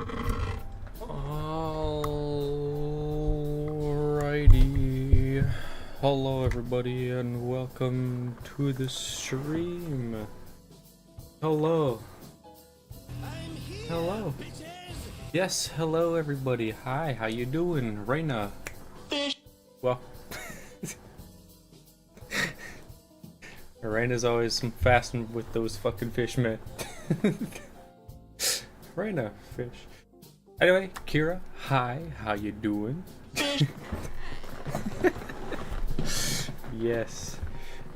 Alrighty. Hello everybody and welcome to the stream. Hello. Hello. Yes, hello everybody. Hi, how you doing? Reina. Well, Reina's always fast with those fucking fish, man. Reina, fish. Anyway, Kira, hi, how you doing? Yes.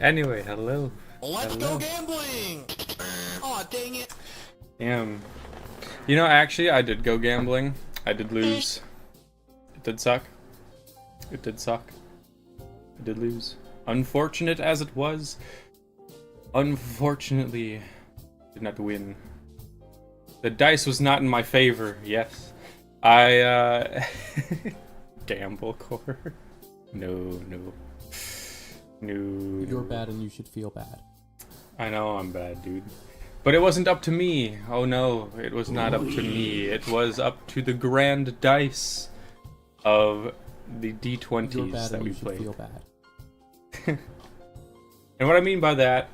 Anyway, hello. Let's go gambling! Aw, dang it. You know, actually, I did go gambling. I did lose. It did suck. It did suck. I did lose. Unfortunate as it was, unfortunately, did not win. The dice was not in my favor, yes. I, gamble core. No. You're bad and you should feel bad. I know I'm bad, dude. But it wasn't up to me. Oh no, it was not up to me. It was up to the grand dice of the D20s You're bad that and we you should played. feel bad. And what I mean by that,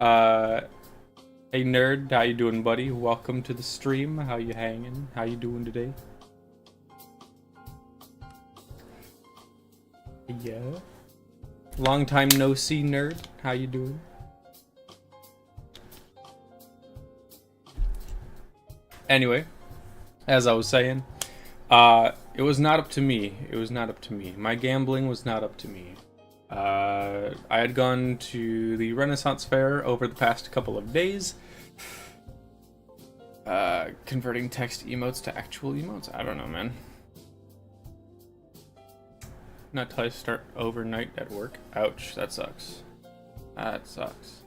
hey nerd, how you doing, buddy? Welcome to the stream. How you hanging? How you doing today? Yeah. Long time no see, nerd. How you doing? Anyway, as I was saying, it was not up to me. It was not up to me. My gambling was not up to me. I had gone to the Renaissance Fair over the past couple of days. Converting text emotes to actual emotes? I don't know, man. Not till I start overnight at work. Ouch, that sucks. That sucks.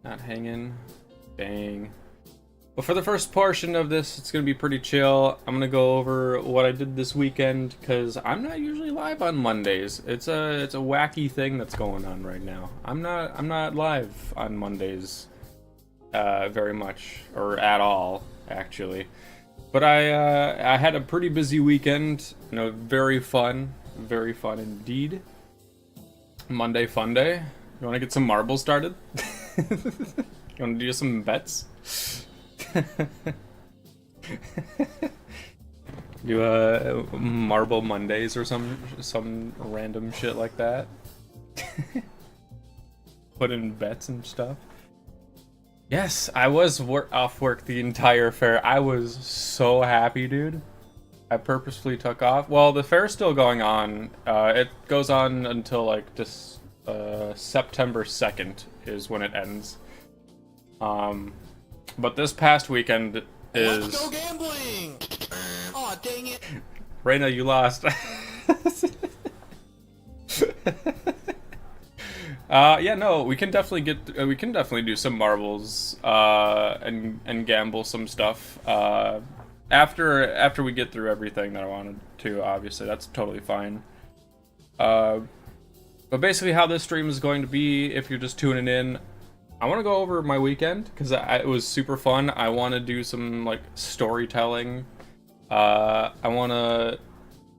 Not hanging. Dang. Well, for the first portion of this, it's gonna be pretty chill. I'm gonna go over what I did this weekend because I'm not usually live on Mondays. It's a wacky thing that's going on right now. I'm not live on Mondays very much or at all, actually. But I had a pretty busy weekend. You know, very fun indeed. Monday fun day. You want to get some marbles started? You want to do some bets? Do Marble Mondays or some random shit like that. Put in bets and stuff. Yes, I was off work the entire fair. I was so happy, dude. I purposefully took off. Well, the fair's still going on. It goes on until like this September 2nd is when it ends. But this past weekend is... Let's go gambling! Aw, dang it. Reina, you lost. Yeah, no, we can definitely do some marbles, and gamble some stuff, after we get through everything that I wanted to, obviously, that's totally fine. But basically how this stream is going to be, if you're just tuning in, I want to go over my weekend, because it was super fun. I want to do some, like, storytelling. I want to,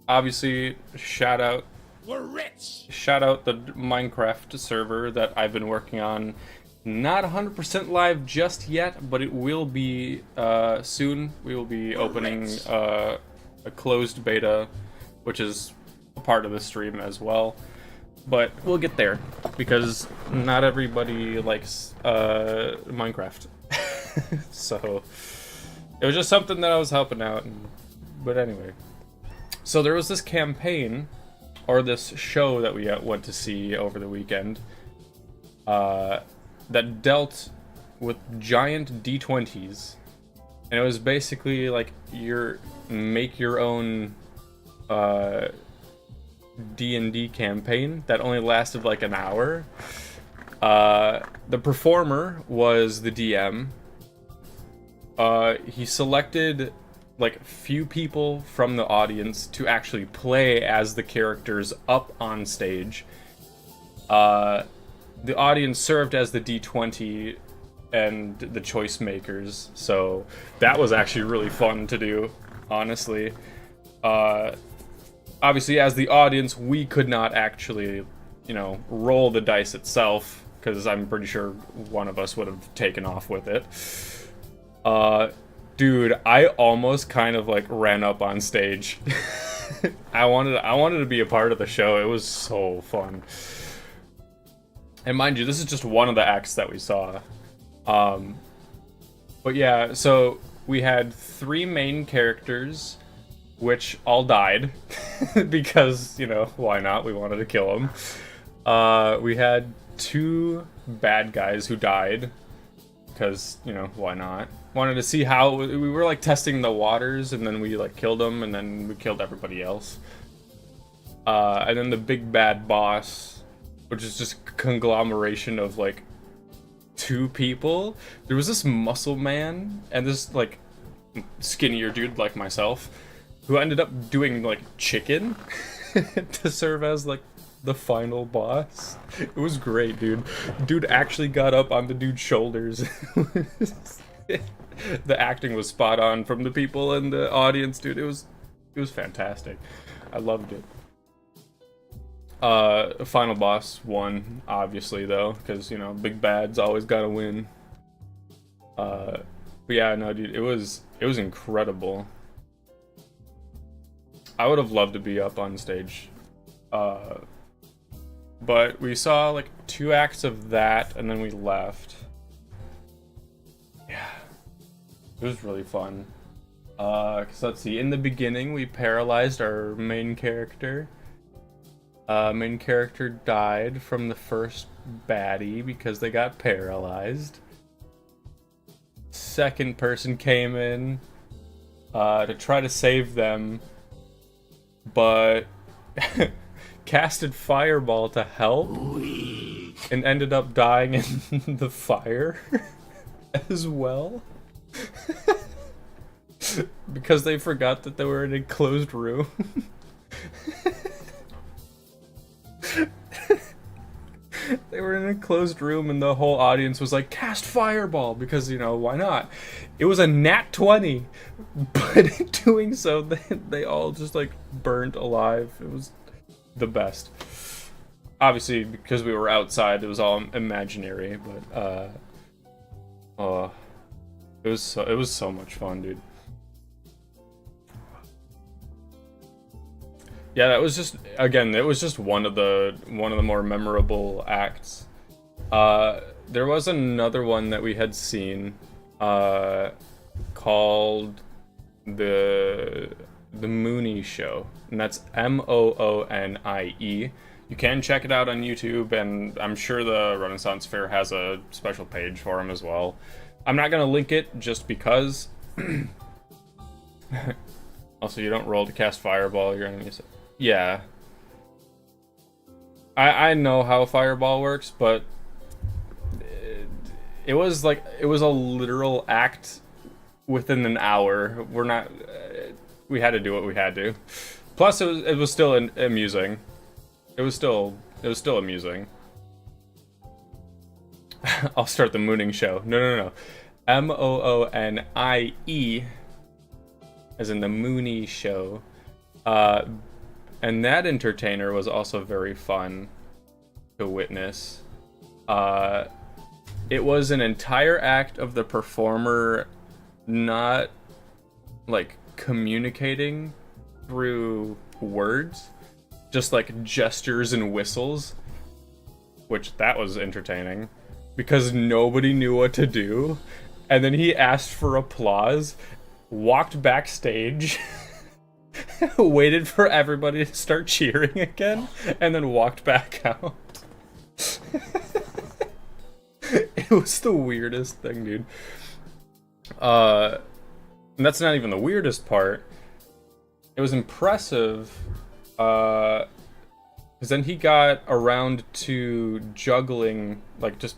obviously, shout out the Minecraft server that I've been working on. Not 100% live just yet, but it will be soon. We will be opening a closed beta, which is a part of the stream as well. But we'll get there, because not everybody likes Minecraft. So it was just something that I was helping out. But anyway, so there was this campaign, or this show that we went to see over the weekend, that dealt with giant D20s, and it was basically like make your own D&D campaign that only lasted like an hour. The performer was the DM. He selected like few people from the audience to actually play as the characters up on stage. The audience served as the D20 and the choice makers. So that was actually really fun to do, honestly. Obviously, as the audience, we could not actually, roll the dice itself, because I'm pretty sure one of us would have taken off with it. Dude, I almost kind of like ran up on stage. I wanted to be a part of the show. It was so fun. And mind you, this is just one of the acts that we saw. But yeah, so we had 3 main characters, which all died because, why not? We wanted to kill them. We had 2 bad guys who died because, why not? Wanted to see how we were like testing the waters, and then we like killed them, and then we killed everybody else. And then the big bad boss, which is just a conglomeration of like 2 people. There was this muscle man and this like skinnier dude like myself, who ended up doing like chicken to serve as like the final boss. It was great, dude. Dude actually got up on the dude's shoulders. The acting was spot on from the people in the audience, dude. It was fantastic. I loved it. Final boss won, obviously, though, because big bad's always gotta win. But yeah, no, dude, it was incredible. I would have loved to be up on stage. But we saw like 2 acts of that, and then we left. Yeah, it was really fun. 'Cause let's see, in the beginning we paralyzed our main character. Main character died from the first baddie because they got paralyzed. Second person came in to try to save them, but casted fireball to help and ended up dying in the fire as well. Because they forgot that they were in a closed room. They were in a closed room and the whole audience was like, cast fireball, because, why not? It was a nat 20, but in doing so, they all just, like, burnt alive. It was the best. Obviously, because we were outside, it was all imaginary, but, it was so much fun, dude. Yeah, that was just, again, it was just one of the more memorable acts. There was another one that we had seen, called the Mooney Show, and that's Moonie. You can check it out on YouTube, and I'm sure the Renaissance Fair has a special page for him as well. I'm not gonna link it just because. Also, you don't roll to cast fireball. Your enemies. Yeah. I know how fireball works, but it was a literal act within an hour. We had to do what we had to. Plus, it was still amusing. It was still amusing. I'll start the mooning show. No. Moonie, as in the Mooney Show. And that entertainer was also very fun to witness. It was an entire act of the performer not, like, communicating through words, just like gestures and whistles, which that was entertaining because nobody knew what to do. And then he asked for applause, walked backstage, waited for everybody to start cheering again, and then walked back out. It was the weirdest thing, dude. And that's not even the weirdest part. It was impressive, because then he got around to juggling, like, just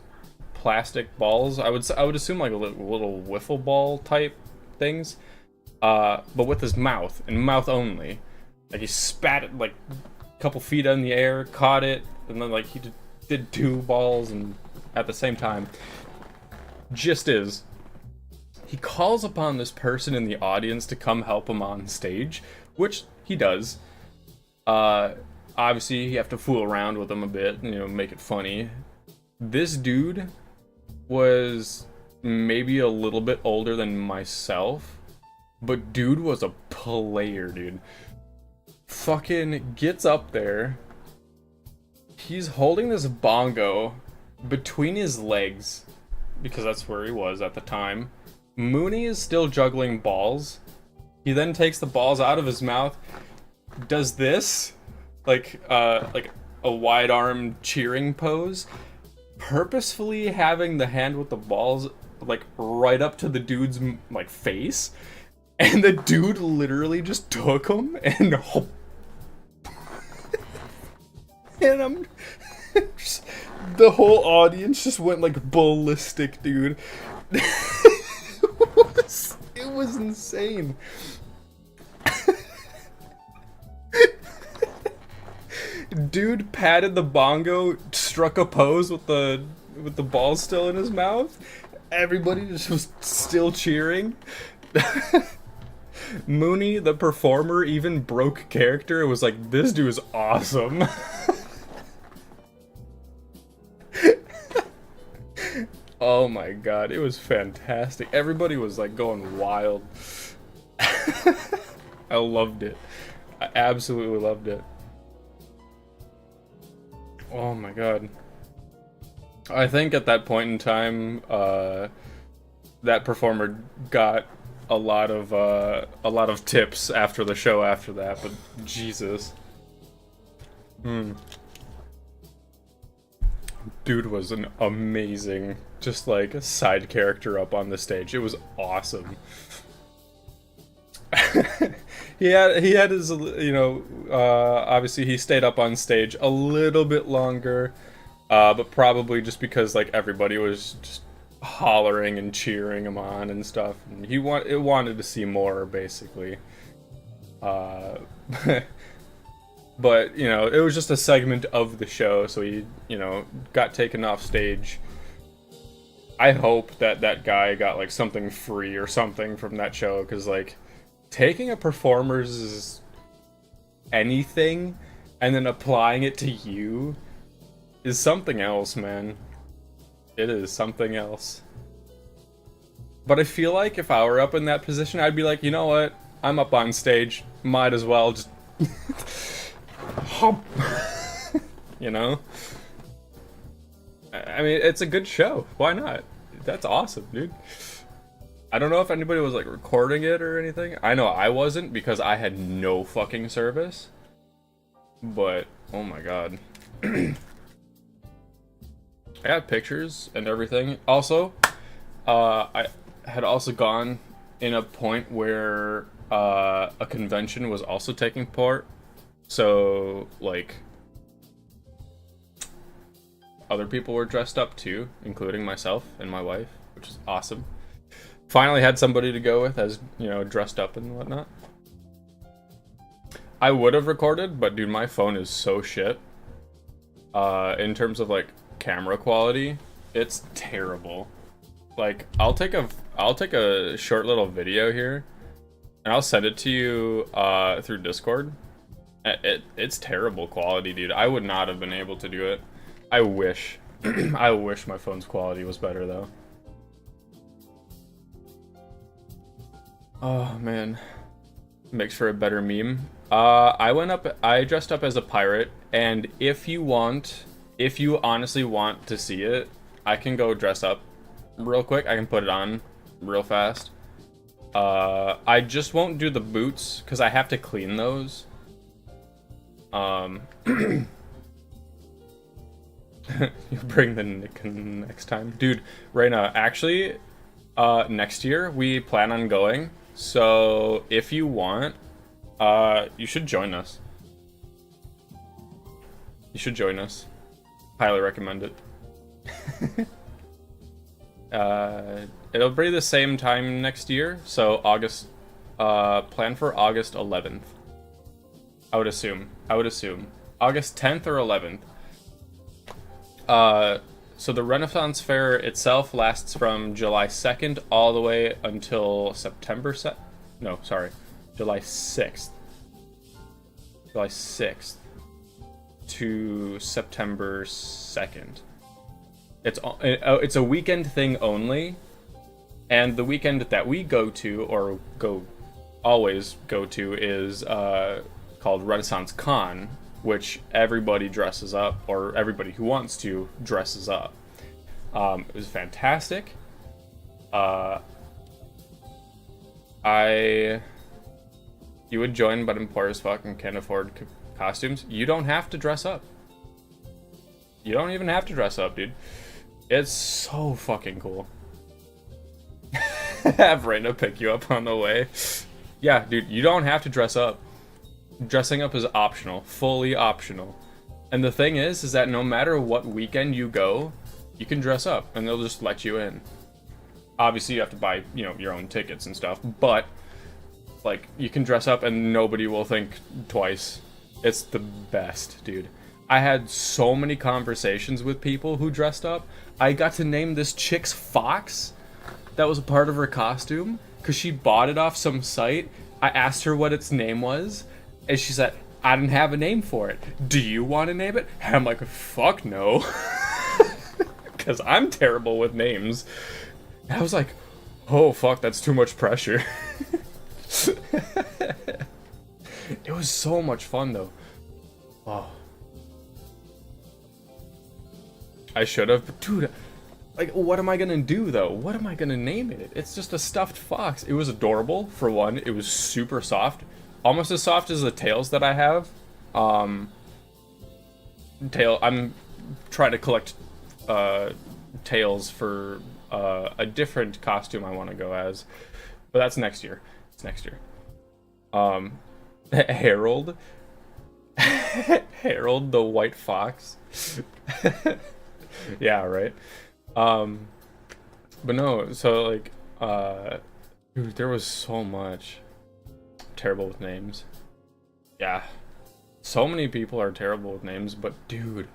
plastic balls. I would assume like a little wiffle ball type things, but with his mouth, and mouth only. Like, he spat it like a couple feet in the air, caught it, and then like he did 2 balls and at the same time. Gist is, he calls upon this person in the audience to come help him on stage, which he does. Obviously, you have to fool around with him a bit, make it funny. This dude was maybe a little bit older than myself, but dude was a player, dude. Fucking gets up there. He's holding this bongo between his legs, because that's where he was at the time. Mooney is still juggling balls. He then takes the balls out of his mouth, does this, like a wide arm cheering pose, purposefully having the hand with the balls like right up to the dude's like face, and the dude literally just took him and and I'm just, the whole audience just went like ballistic, dude. It was insane. Dude patted the bongo, struck a pose with the ball still in his mouth. Everybody just was still cheering. Mooney, the performer, even broke character. It was like, this dude is awesome. Oh my god, it was fantastic. Everybody was like going wild. I loved it. I absolutely loved it. Oh my god. I think at that point in time, that performer got a lot of tips after the show after that, but Jesus. Dude was an amazing, just like, side character up on the stage. It was awesome. he had his, obviously he stayed up on stage a little bit longer, but probably just because like everybody was just hollering and cheering him on and stuff, and it wanted to see more, basically. But, it was just a segment of the show, so he, got taken off stage. I hope that guy got, like, something free or something from that show, because, like, taking a performer's anything and then applying it to you is something else, man. It is something else. But I feel like if I were up in that position, I'd be like, you know what? I'm up on stage. Might as well just... hop. I mean, it's a good show. Why not? That's awesome, dude. I don't know if anybody was like recording it or anything. I know I wasn't because I had no fucking service. But oh my god. I have pictures and everything. Also, I had also gone in a point where a convention was also taking part. So, like, other people were dressed up too, including myself and my wife, which is awesome. Finally had somebody to go with as, dressed up and whatnot. I would have recorded, but dude, my phone is so shit. In terms of, like, camera quality, it's terrible. Like, I'll take a short little video here, and I'll send it to you, through Discord. It's terrible quality, dude. I would not have been able to do it. I wish. I wish my phone's quality was better, though. Oh, man. Makes for a better meme. I dressed up as a pirate, and if you honestly want to see it, I can go dress up real quick. I can put it on real fast. I just won't do the boots, because I have to clean those. You bring the Nick next time. Dude, Reina, actually, next year we plan on going, so if you want, you should join us. You should join us. Highly recommend it. It'll be the same time next year, so plan for August 11th. I would assume. August 10th or 11th. so the Renaissance Fair itself lasts from July 2nd all the way until July 6th. July 6th to September 2nd. It's a weekend thing only, and the weekend that we go to, or always go to, is called Renaissance Con, which everybody dresses up, or everybody who wants to dresses up. It was fantastic. You would join, but I'm poor as fuck and can't afford costumes. You don't have to dress up. You don't even have to dress up, dude. It's so fucking cool. Have Raina pick you up on the way. Yeah, dude, you don't have to dress up. Dressing up is optional, fully optional. And the thing is that no matter what weekend you go, you can dress up and they'll just let you in. Obviously, you have to buy, your own tickets and stuff, but like you can dress up and nobody will think twice. It's the best, dude. I had so many conversations with people who dressed up. I got to name this chick's fox that was a part of her costume because she bought it off some site. I asked her what its name was, and she said, I didn't have a name for it. Do you want to name it? And I'm like, fuck no. Because I'm terrible with names. And I was like, oh fuck, that's too much pressure. It was so much fun though. Oh. I should have, but dude, like, what am I gonna do though? What am I gonna name it? It's just a stuffed fox. It was adorable, for one. It was super soft. Almost as soft as the tails that I have. I'm trying to collect tails for a different costume I want to go as. But that's next year. It's next year. Harold. Harold the white fox. Yeah, right. But no, so like dude, there was so much. Terrible with names. Yeah. So many people are terrible with names, but dude,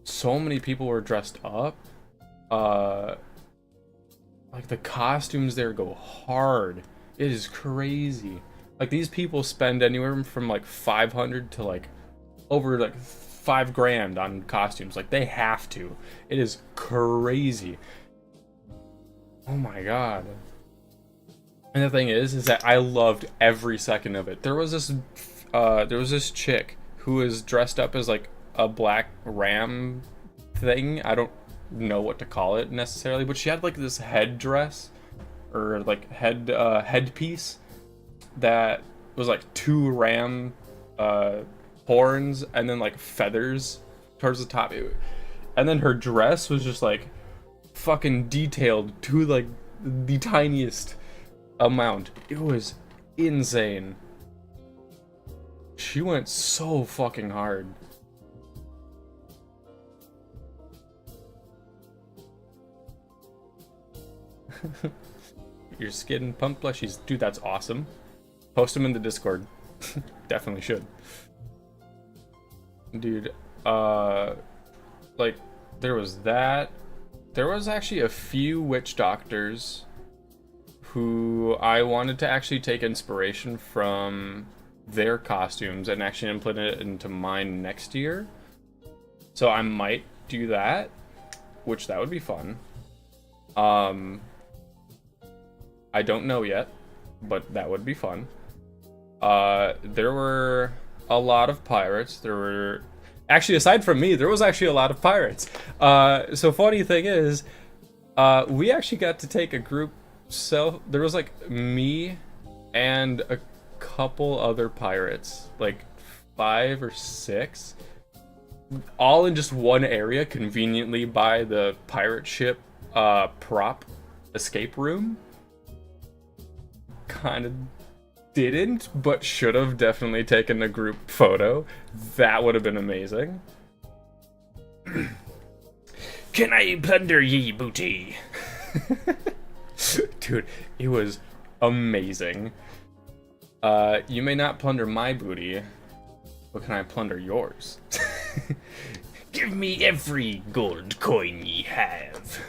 so many people were dressed up. Like the costumes there go hard. It is crazy. Like these people spend anywhere from like 500 to like over like $5,000 on costumes. Like they have to. It is crazy. Oh my god. And the thing is that I loved every second of it. There was this chick who was dressed up as like a black ram thing. I don't know what to call it necessarily, but she had like this headdress or like headpiece that was like 2 ram horns and then like feathers towards the top. And then her dress was just like fucking detailed to like the tiniest amount. It was insane. She went so fucking hard. Your skin pump plushies. Dude, that's awesome. Post them in the Discord. Definitely should. Dude, like, there was that. There was actually a few witch doctors who I wanted to actually take inspiration from their costumes and actually implement it into mine next year. So I might do that, which that would be fun. I don't know yet, but that would be fun. There were a lot of pirates. There were actually, aside from me, there was actually a lot of pirates. So funny thing is, we actually got to take a group. So there was like me and a couple other pirates, like 5 or 6, all in just one area, conveniently by the pirate ship prop escape room. Kind of didn't, but should have definitely taken a group photo. That would have been amazing. Can I plunder ye booty? Dude, it was amazing. You may not plunder my booty, but can I plunder yours? Give me every gold coin ye have.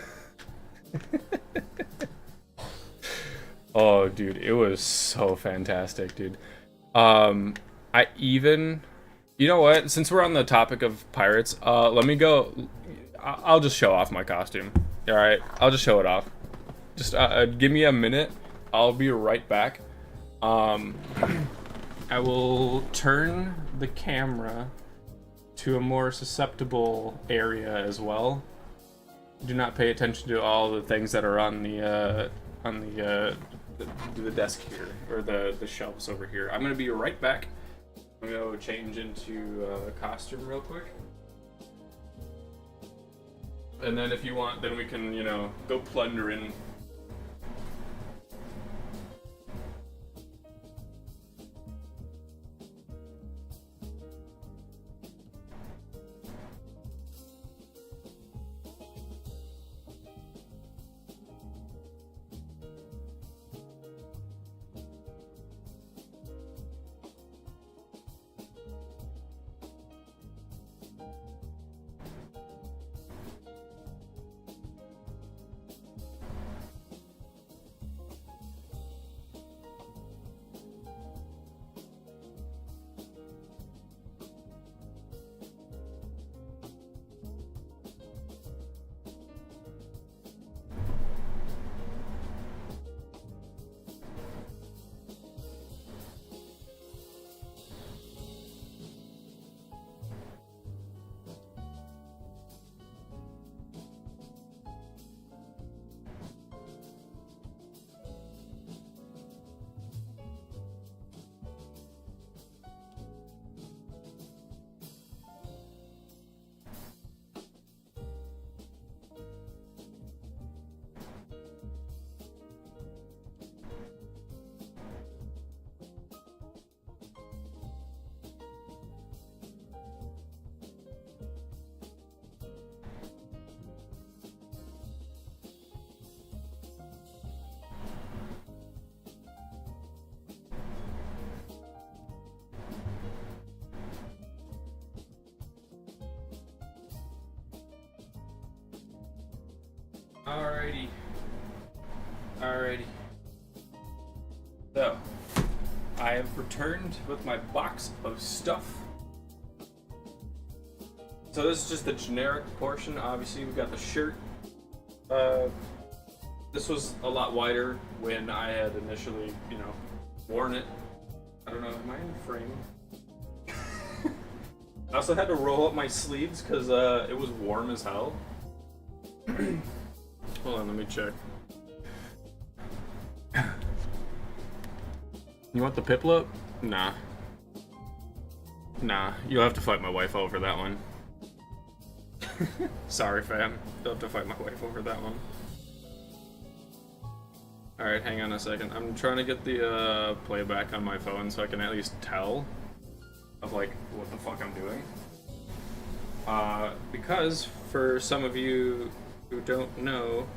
Oh, dude, it was so fantastic, dude. I even, you know what? Since we're on the topic of pirates, let me go. I'll just show off my costume. All right, I'll just show it off. Just give me a minute. I'll be right back. I will turn the camera to a more susceptible area as well. Do not pay attention to all the things that are on the desk here, or the shelves over here. I'm gonna be right back. I'm gonna go change into costume real quick. And then if you want, then we can, you know, go plundering. Alrighty. So, I have returned with my box of stuff. So this is just the generic portion. Obviously, we've got the shirt. This was a lot wider when I had initially, you know, worn it. I don't know, am I in frame? I also had to roll up my sleeves because it was warm as hell. Hold on, let me check. You want the piplup? Nah. Nah, you'll have to fight my wife over that one. Sorry, fam. You'll have to fight my wife over that one. Alright, hang on a second. I'm trying to get the playback on my phone so I can at least tell of, like, what the fuck I'm doing. Because, for some of you who don't know,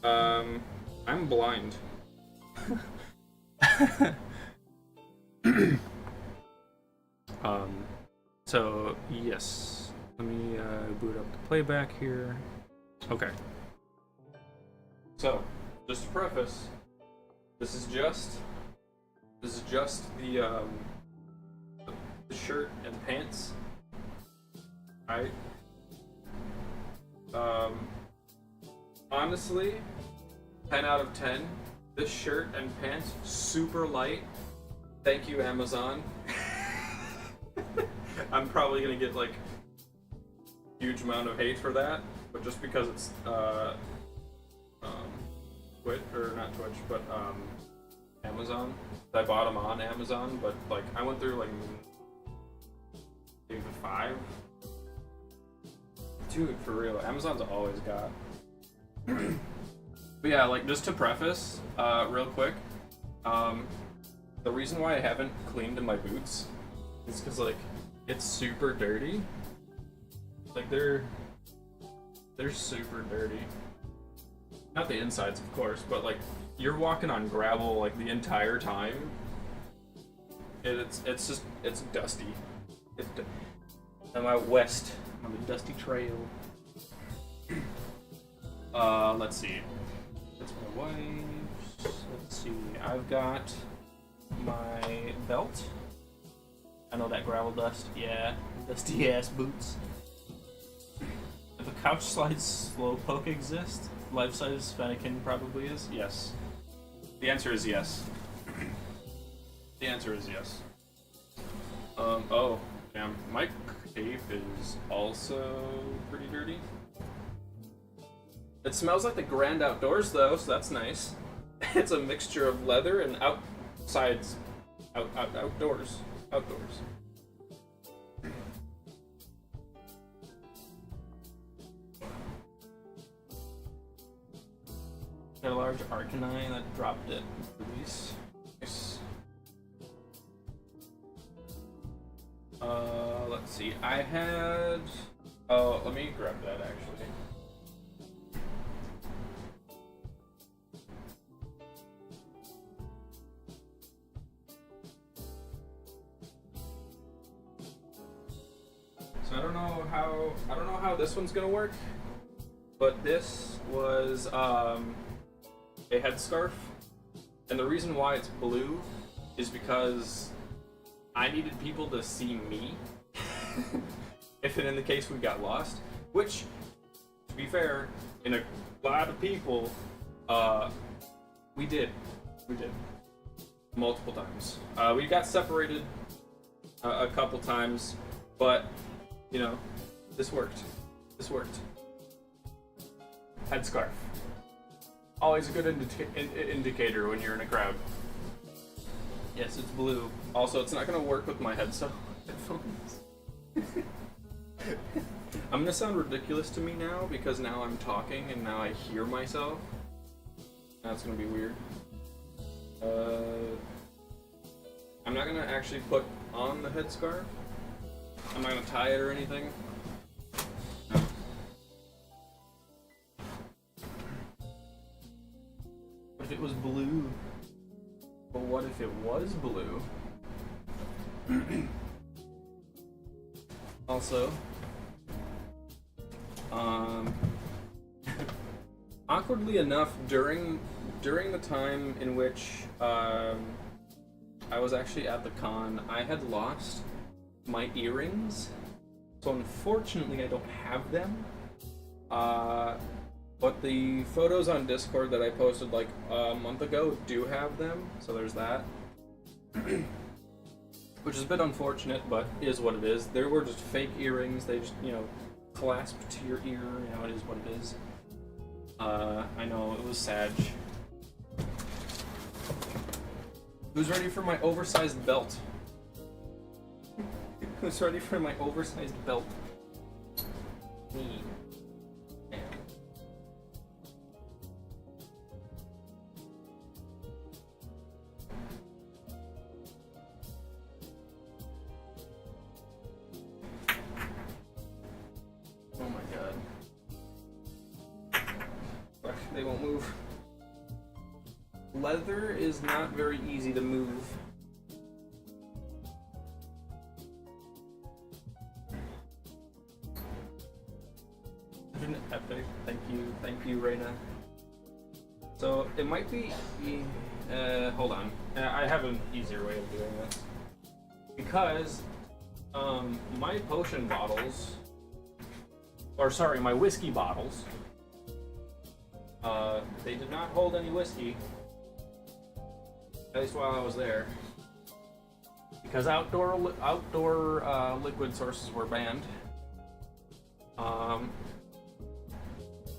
I'm blind. So, yes. Let me boot up the playback here. Okay. So, just to preface, this is just the shirt and pants. Alright. Honestly, 10 out of 10. This shirt and pants, super light. Thank you, Amazon. I'm probably gonna get like huge amount of hate for that, but just because it's Twitch, or not Twitch, but Amazon. I bought them on Amazon, but like I went through like maybe 5. Dude, for real, Amazon's always got. But yeah, like just to preface, real quick, the reason why I haven't cleaned my boots is because like it's super dirty. Like they're super dirty. Not the insides, of course, but like you're walking on gravel like the entire time. It's dusty. I'm out west on the dusty trail. Let's see. That's my wife's. Let's see. I've got my belt. I know that gravel dust. Yeah, dusty ass boots. If a couch slides slowpoke exists, life-size Fennekin probably is. Yes. The answer is yes. The answer is yes. Oh, damn. My cape is also pretty dirty. It smells like the grand outdoors, though, so that's nice. It's a mixture of leather and outdoors. Got a large Arcanine that dropped it. Release. Nice. Let's see. I had. Oh, let me grab that actually. So I don't know how this one's gonna work, but this was a headscarf, and the reason why it's blue is because I needed people to see me if and in the case we got lost, which, to be fair, in a lot of people, we did multiple times. We got separated a couple times, but you know, this worked. This worked. Headscarf. Always a good indicator when you're in a crowd. Yes, it's blue. Also, it's not going to work with my headphones. I'm going to sound ridiculous to me now because now I'm talking and now I hear myself. That's going to be weird. I'm not going to actually put on the headscarf. I'm not going to tie it or anything. No. What if it was blue? But what if it was blue? Also, awkwardly enough, during the time in which I was actually at the con, I had lost my earrings. So unfortunately, I don't have them. But the photos on Discord that I posted like a month ago do have them, so there's that. Which is a bit unfortunate, but is what it is. They were just fake earrings, they just, you know, clasped to your ear, you know, it is what it is. I know, it was sad. Who's ready for my oversized belt? Who's ready for my oversized belt? Me. Oh my god. Fuck, they won't move. Leather is not very easy to move. Epic. Thank you, Reina. So it might be. Hold on. I have an easier way of doing this because my potion bottles, or sorry, my whiskey bottles. They did not hold any whiskey, at least while I was there, because outdoor liquid sources were banned.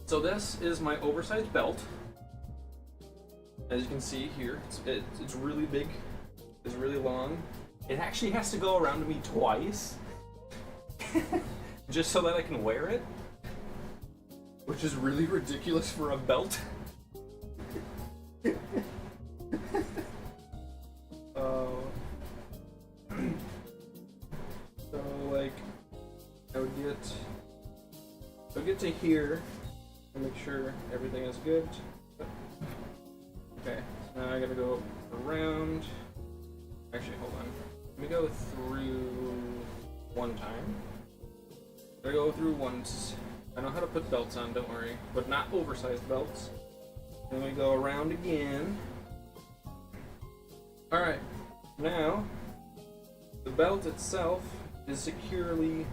So this is my oversized belt. As you can see here, it's really big. It's really long. It actually has to go around me twice, just so that I can wear it, which is really ridiculous for a belt. So like, I would get to here and make sure everything is good. Okay, so now I gotta go around. Actually, hold on. Let me go through one time. I go through once. I know how to put belts on, don't worry. But not oversized belts. Then we go around again. Alright, now the belt itself is securely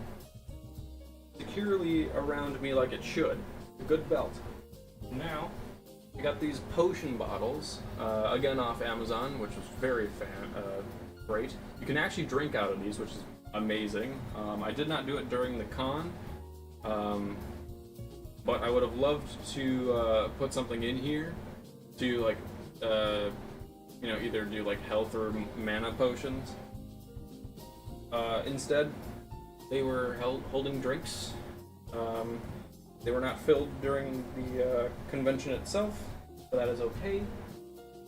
around me like it should. A good belt. Now, I got these potion bottles, again off Amazon, which was very great. You can actually drink out of these, which is amazing. I did not do it during the con, but I would have loved to put something in here to like, you know, either do like health or mana potions. Instead, they were holding drinks. They were not filled during the convention itself, but that is okay,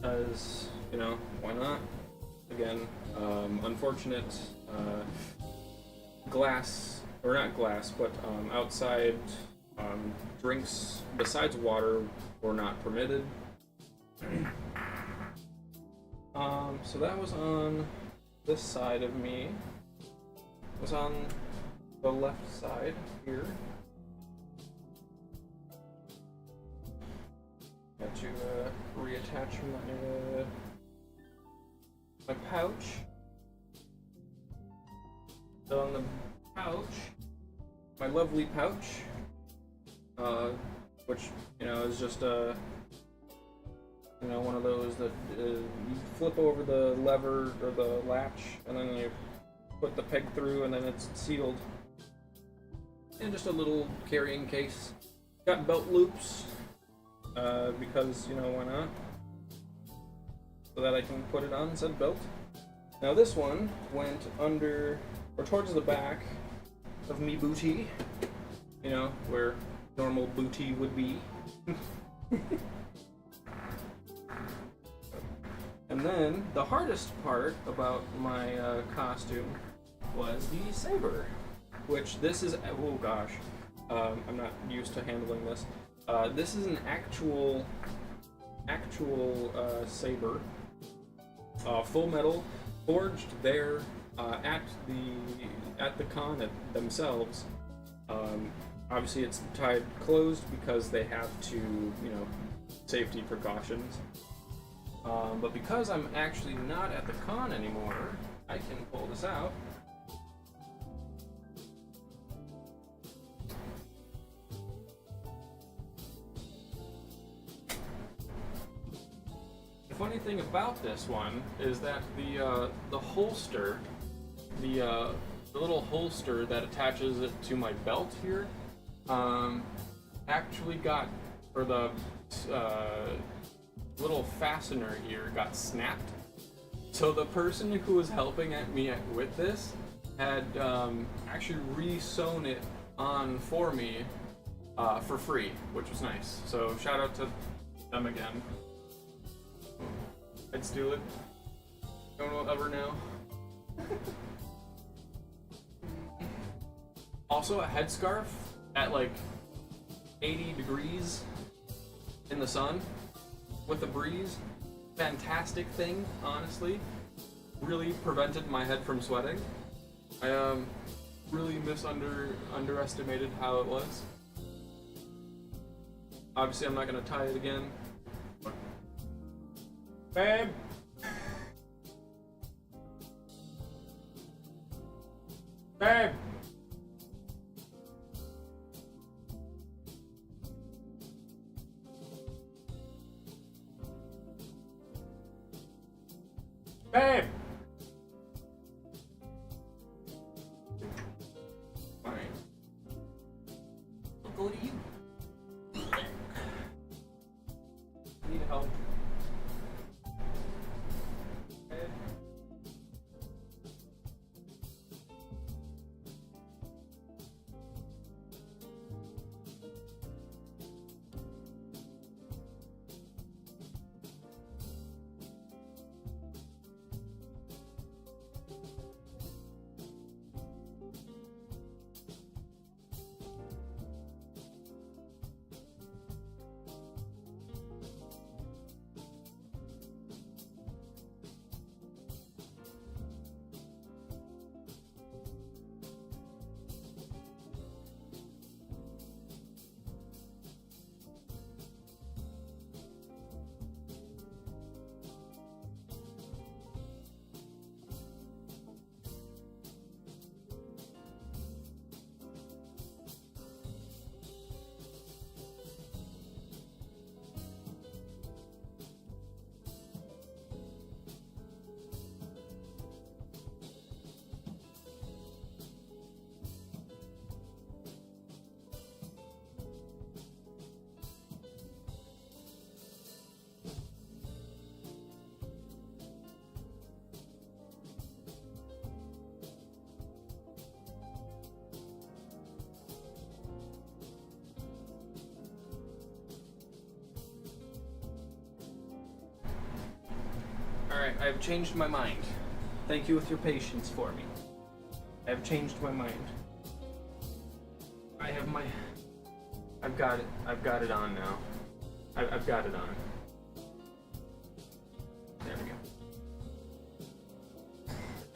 as, you know, why not? Again, unfortunate glass, or not glass, but outside drinks besides water were not permitted. So that was on this side of me. It was on the left side here. Got to reattach my pouch. So on the pouch, my lovely pouch, which, you know, is just you know, one of those that you flip over the lever or the latch, and then you put the peg through, and then it's sealed. And just a little carrying case. Got belt loops. Because, you know, why not? So that I can put it on said belt. Now this one went under, or towards the back of me booty. You know, where normal booty would be. And then, the hardest part about my costume was the saber. Which this is, oh gosh, I'm not used to handling this. This is an actual saber, full metal, forged there at the con themselves. Obviously, it's tied closed because they have to, you know, safety precautions. But because I'm actually not at the con anymore, I can pull this out. Funny thing about this one is that the holster, the little holster that attaches it to my belt here, actually got, or the little fastener here got snapped. So the person who was helping me with this had actually re-sewn it on for me for free, which was nice. So shout out to them again. I'd steal it. No one will ever know. Also, a headscarf at like 80 degrees in the sun with a breeze. Fantastic thing, honestly. Really prevented my head from sweating. I really underestimated how it was. Obviously, I'm not gonna tie it again. Babe! Babe! Babe! Fine. I'll go to you. Need help. I've changed my mind. Thank you with your patience for me. I've changed my mind. I've got it. I've got it on now. I've got it on. There we go.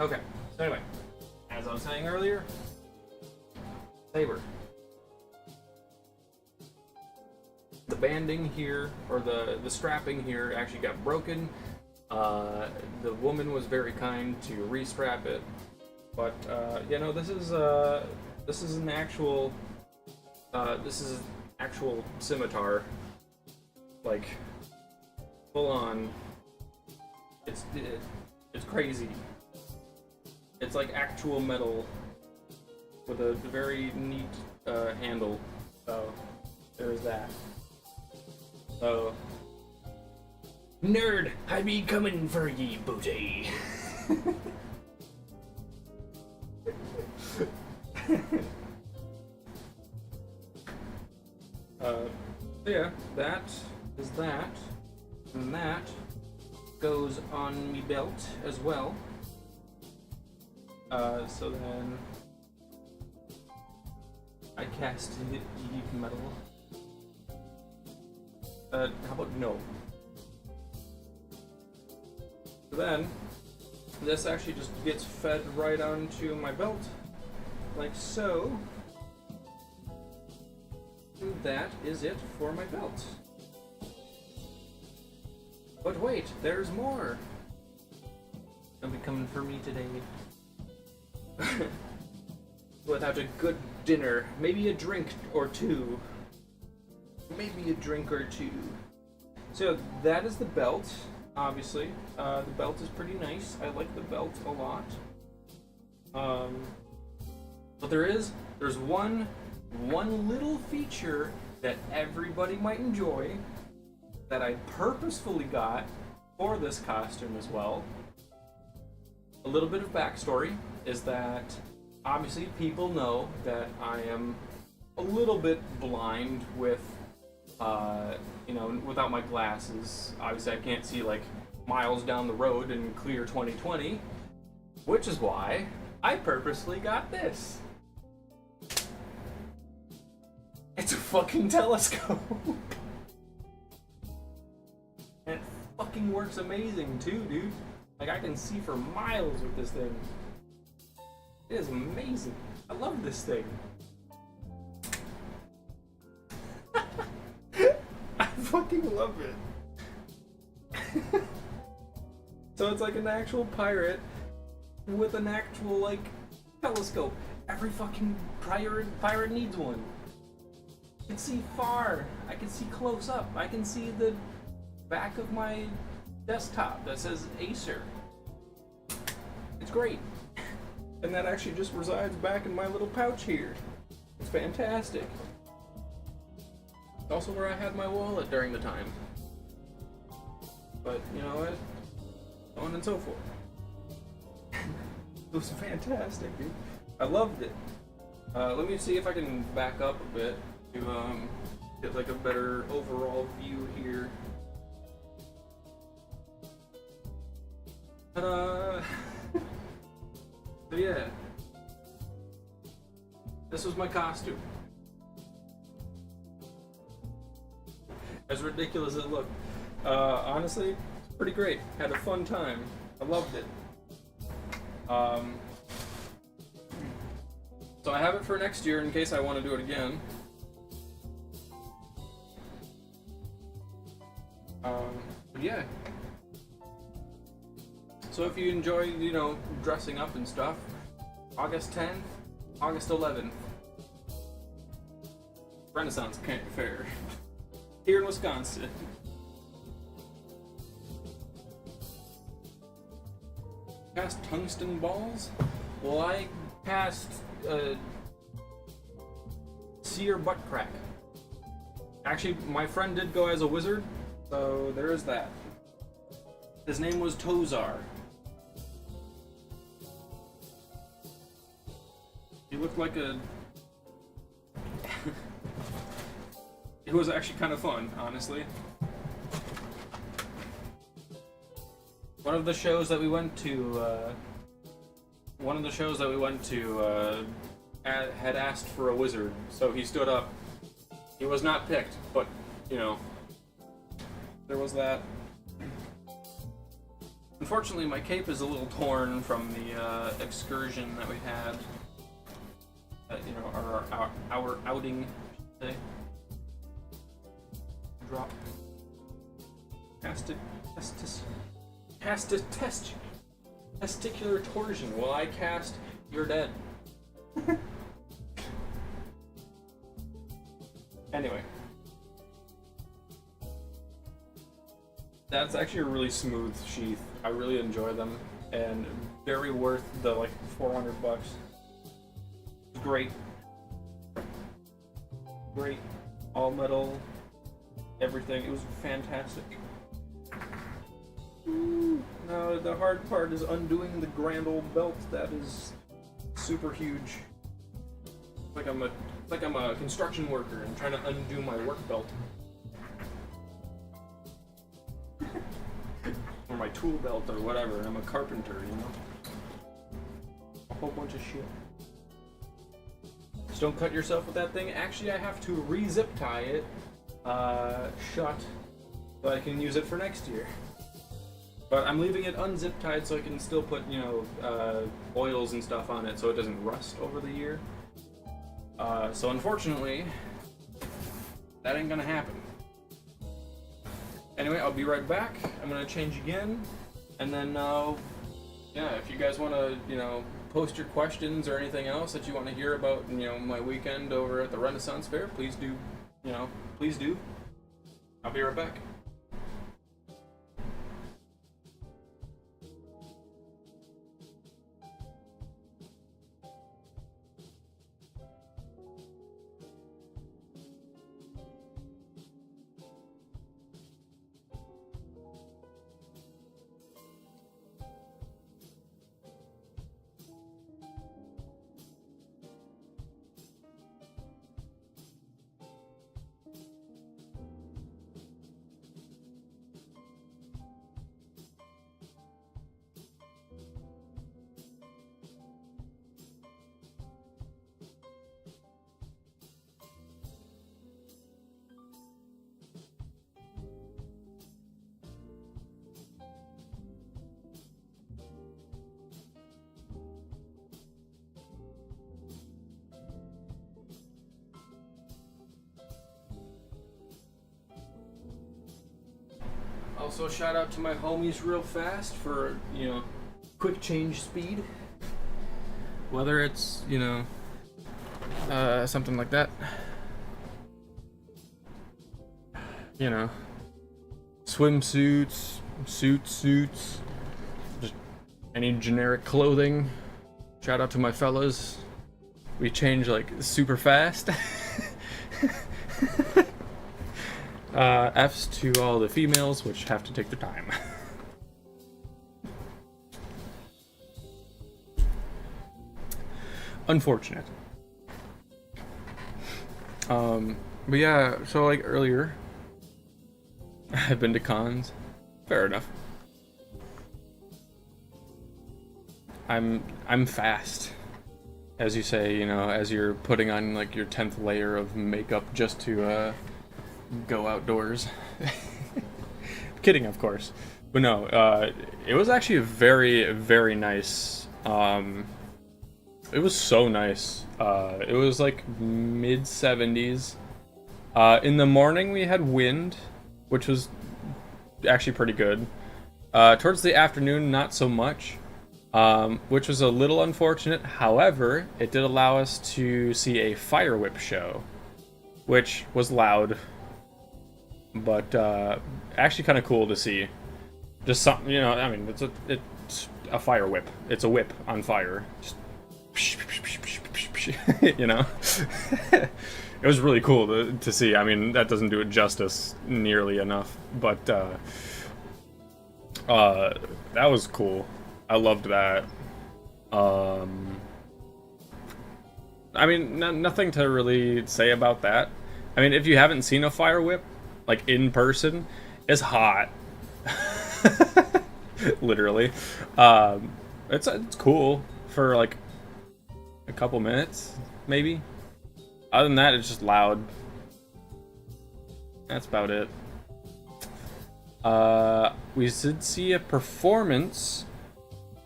Okay. So anyway, as I was saying earlier, saber. The banding here, or the strapping here, actually got broken. The woman was very kind to restrap it, but you know, this is an actual scimitar, like full on. It's crazy. It's like actual metal with a very neat handle. So there's that. So, nerd, I be coming for ye, booty. Yeah, that is that, and that goes on me belt as well. So then I cast ye metal. How about no? So then, this actually just gets fed right onto my belt, like so. And that is it for my belt. But wait, there's more! They'll be coming for me today. Without a good dinner, maybe a drink or two. Maybe a drink or two. So that is the belt, obviously. The belt is pretty nice. I like the belt a lot. But there's one little feature that everybody might enjoy that I purposefully got for this costume as well. A little bit of backstory is that obviously people know that I am a little bit blind with you know, without my glasses. Obviously I can't see like miles down the road in clear 2020, which is why I purposely got this. It's a fucking telescope. And it fucking works amazing too, dude. Like, I can see for miles with this thing. It is amazing. I love this thing. I fucking love it. So it's like an actual pirate with an actual, like, telescope. Every fucking pirate needs one. I can see far. I can see close up. I can see the back of my desktop that says Acer. It's great. And that actually just resides back in my little pouch here. It's fantastic. It's also where I had my wallet during the time. But, you know what? So on and so forth. It was fantastic, dude. I loved it. Let me see if I can back up a bit to get like a better overall view here. So yeah, this was my costume. As ridiculous as it looked, honestly, it's pretty great. Had a fun time. I loved it. So I have it for next year in case I want to do it again. But yeah. So if you enjoy, you know, dressing up and stuff, August 10th, August 11th, Renaissance Fair, here in Wisconsin. Cast tungsten balls? Well, I cast seer butt crack. Actually, my friend did go as a wizard, so there is that. His name was Tozar. He looked like a... It was actually kind of fun, honestly. One of the shows that we went to, had asked for a wizard, so he stood up. He was not picked, but, you know, there was that. Unfortunately, my cape is a little torn from the excursion that we had. You know, our outing, I should say. Drop. Testicular torsion. While I cast, you're dead. Anyway. That's actually a really smooth sheath. I really enjoy them, and very worth the like $400. Great. Great. All metal. Everything. It was fantastic. Now the hard part is undoing the grand old belt. That is super huge. It's like I'm a construction worker and trying to undo my work belt. Or my tool belt or whatever. I'm a carpenter, you know? A whole bunch of shit. Just don't cut yourself with that thing. Actually, I have to re-zip tie it shut so I can use it for next year. But I'm leaving it unzip tied so I can still put, you know, oils and stuff on it so it doesn't rust over the year. So unfortunately, that ain't gonna happen. Anyway, I'll be right back. I'm gonna change again, and then, yeah, if you guys want to, you know, post your questions or anything else that you want to hear about, you know, my weekend over at the Renaissance Fair, please do, you know, please do. I'll be right back. Also, shout out to my homies real fast for, you know, quick change speed. Whether it's, you know, something like that. You know, swimsuits, suits, just any generic clothing. Shout out to my fellas. We change like super fast. F's to all the females, which have to take their time. Unfortunate. But yeah, so like earlier, I've been to cons. Fair enough. I'm fast. As you say, you know, as you're putting on like your 10th layer of makeup just to go outdoors. Kidding, of course. But no, it was actually a very, very nice. It was so nice. It was like mid 70s. In the morning we had wind, which was actually pretty good. Towards the afternoon, not so much, which was a little unfortunate. However, it did allow us to see a fire whip show, which was loud. But actually kind of cool to see. Just something, you know, I mean, it's a fire whip. It's a whip on fire. Just, you know? It was really cool to see. I mean, that doesn't do it justice nearly enough. But that was cool. I loved that. I mean, nothing to really say about that. I mean, if you haven't seen a fire whip, like in person, it's hot. literally. It's cool for like a couple minutes, maybe. Other than that, it's just loud. That's about it. We did see a performance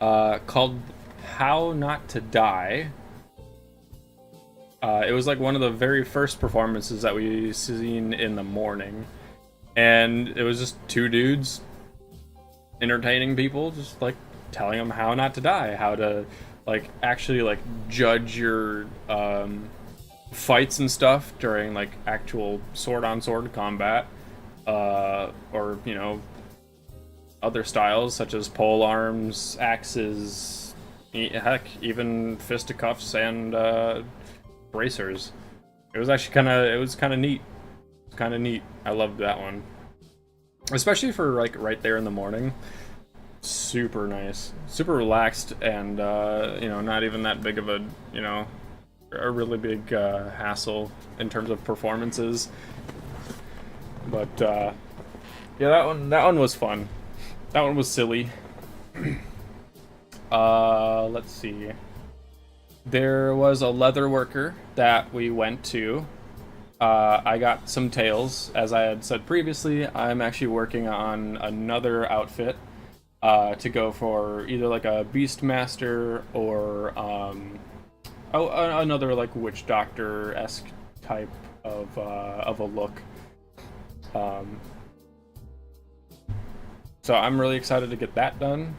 called How Not to Die. It was like one of the very first performances that we seen in the morning. And it was just two dudes entertaining people, just like telling them how not to die, how to like actually like judge your fights and stuff during like actual sword-on-sword combat, or you know, other styles such as pole arms, axes, heck, even fisticuffs and bracers. It was actually kind of neat. Kind of neat. I loved that one, especially for like right there in the morning. Super nice, super relaxed, and you know, not even that big of a, you know, a really big hassle in terms of performances. But yeah, that one was fun. That one was silly. Let's see. There was a leather worker that we went to. I got some tails. As I had said previously, I'm actually working on another outfit to go for either like a Beastmaster or another like witch doctor-esque type of a look. So I'm really excited to get that done.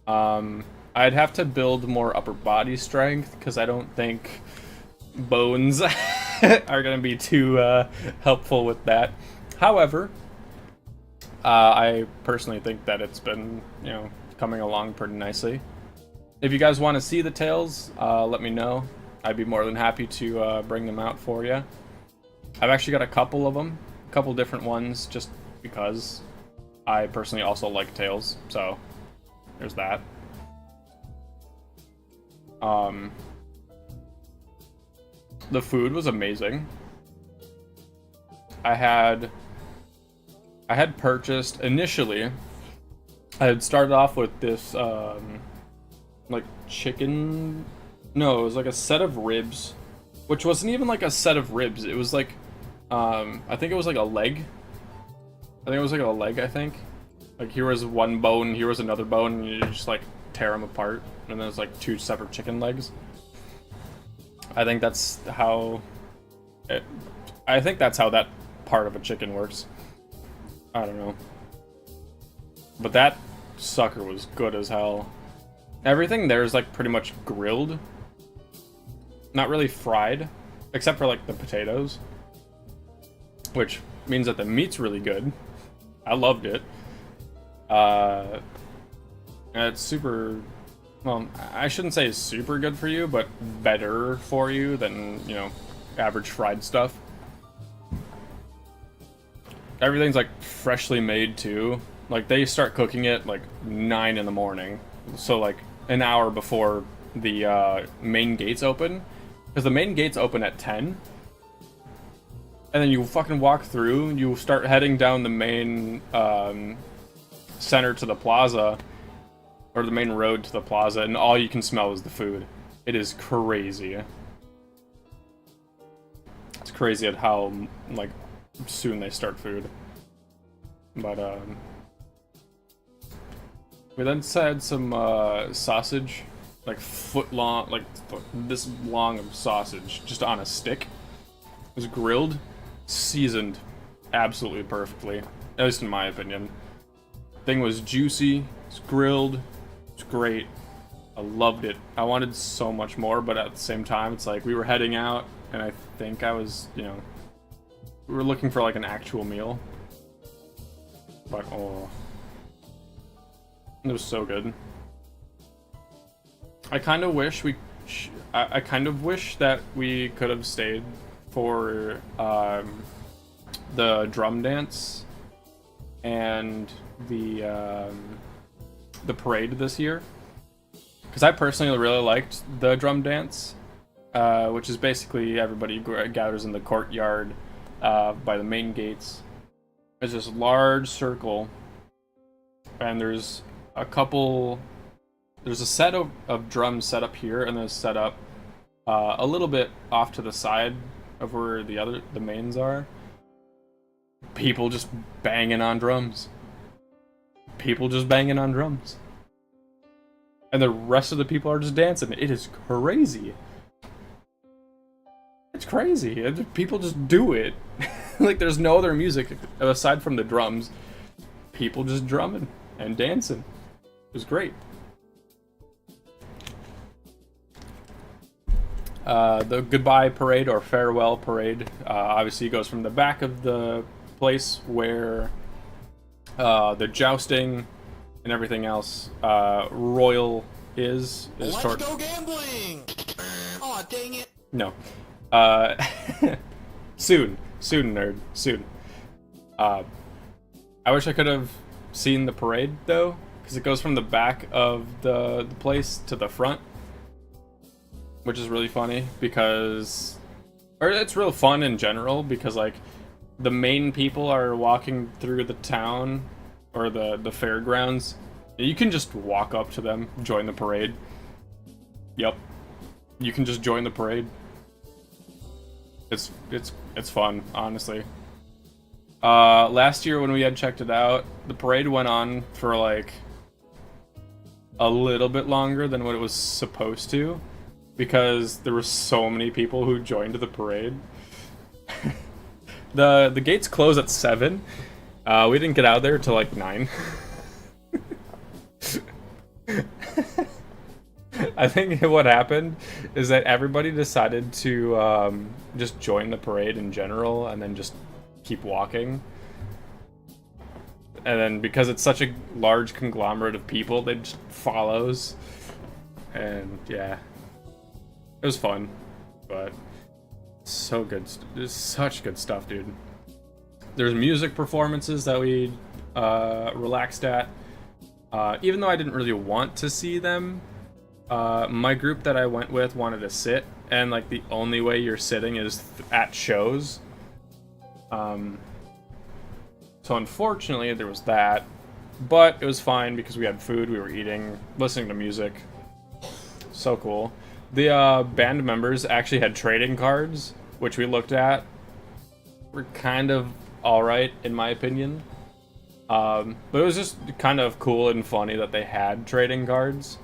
I'd have to build more upper body strength because I don't think bones are going to be too helpful with that. However, I personally think that it's been, you know, coming along pretty nicely. If you guys want to see the tails, let me know. I'd be more than happy to bring them out for you. I've actually got a couple of them, a couple different ones, just because I personally also like tails, so there's that. The food was amazing. I had purchased initially. I had started off with this like chicken. No, it was like a set of ribs, which wasn't even like a set of ribs. It was like I think it was like a leg. I think it was like a leg. I think like here was one bone, here was another bone, and you just like tear them apart, and then it's like two separate chicken legs. I think that's how that part of a chicken works. I don't know. But that sucker was good as hell. Everything there is like pretty much grilled. Not really fried, except for like the potatoes. Which means that the meat's really good. I loved it. And it's super... Well, I shouldn't say it's super good for you, but better for you than, you know, average fried stuff. Everything's like freshly made too. Like they start cooking it like 9 in the morning, so like an hour before the main gates open, because the main gates open at 10. And then you fucking walk through, you start heading down the main center to the plaza, or the main road to the plaza, and all you can smell is the food. It is crazy. It's crazy at how like soon they start food. But we then had some sausage, like foot long, like this long of sausage, just on a stick. It was grilled, seasoned absolutely perfectly, at least in my opinion. Thing was juicy, it's grilled, it's great. I loved it. I wanted so much more, but at the same time, it's like we were heading out, and I think I was, you know, we were looking for like an actual meal. But oh, it was so good. I kind of wish I kind of wish that we could have stayed for the drum dance and the parade this year, because I personally really liked the drum dance, which is basically everybody gathers in the courtyard by the main gates. It's this large circle, and there's a couple. There's a set of drums set up here, and then set up a little bit off to the side of where the mains are. People just banging on drums. People just banging on drums. And the rest of the people are just dancing. It is crazy. It's crazy. People just do it. Like, there's no other music aside from the drums. People just drumming and dancing. It was great. The goodbye parade or farewell parade obviously goes from the back of the place where the jousting and everything else royal is Let's toward. go gambling! Aw, dang it. No. Soon, nerd, soon. I wish I could have seen the parade though, because it goes from the back of the place to the front, which is really funny because, or it's real fun in general because like the main people are walking through the town or the fairgrounds. You can just walk up to them, join the parade. Yep, you can just join the parade. It's fun, honestly. Last year when we had checked it out, the parade went on for like a little bit longer than what it was supposed to, because there were so many people who joined the parade. The gates close at 7. We didn't get out there till like 9. I think what happened is that everybody decided to just join the parade in general and then just keep walking. And then because it's such a large conglomerate of people, they just follows. And yeah, it was fun, but so good. There's such good stuff, dude. There's music performances that we relaxed at. Even though I didn't really want to see them, my group that I went with wanted to sit, and like the only way you're sitting is at shows. So unfortunately there was that, but it was fine because we had food, we were eating, listening to music. So cool. The band members actually had trading cards, which we looked at. Were kind of alright in my opinion. But it was just kind of cool and funny that they had trading cards.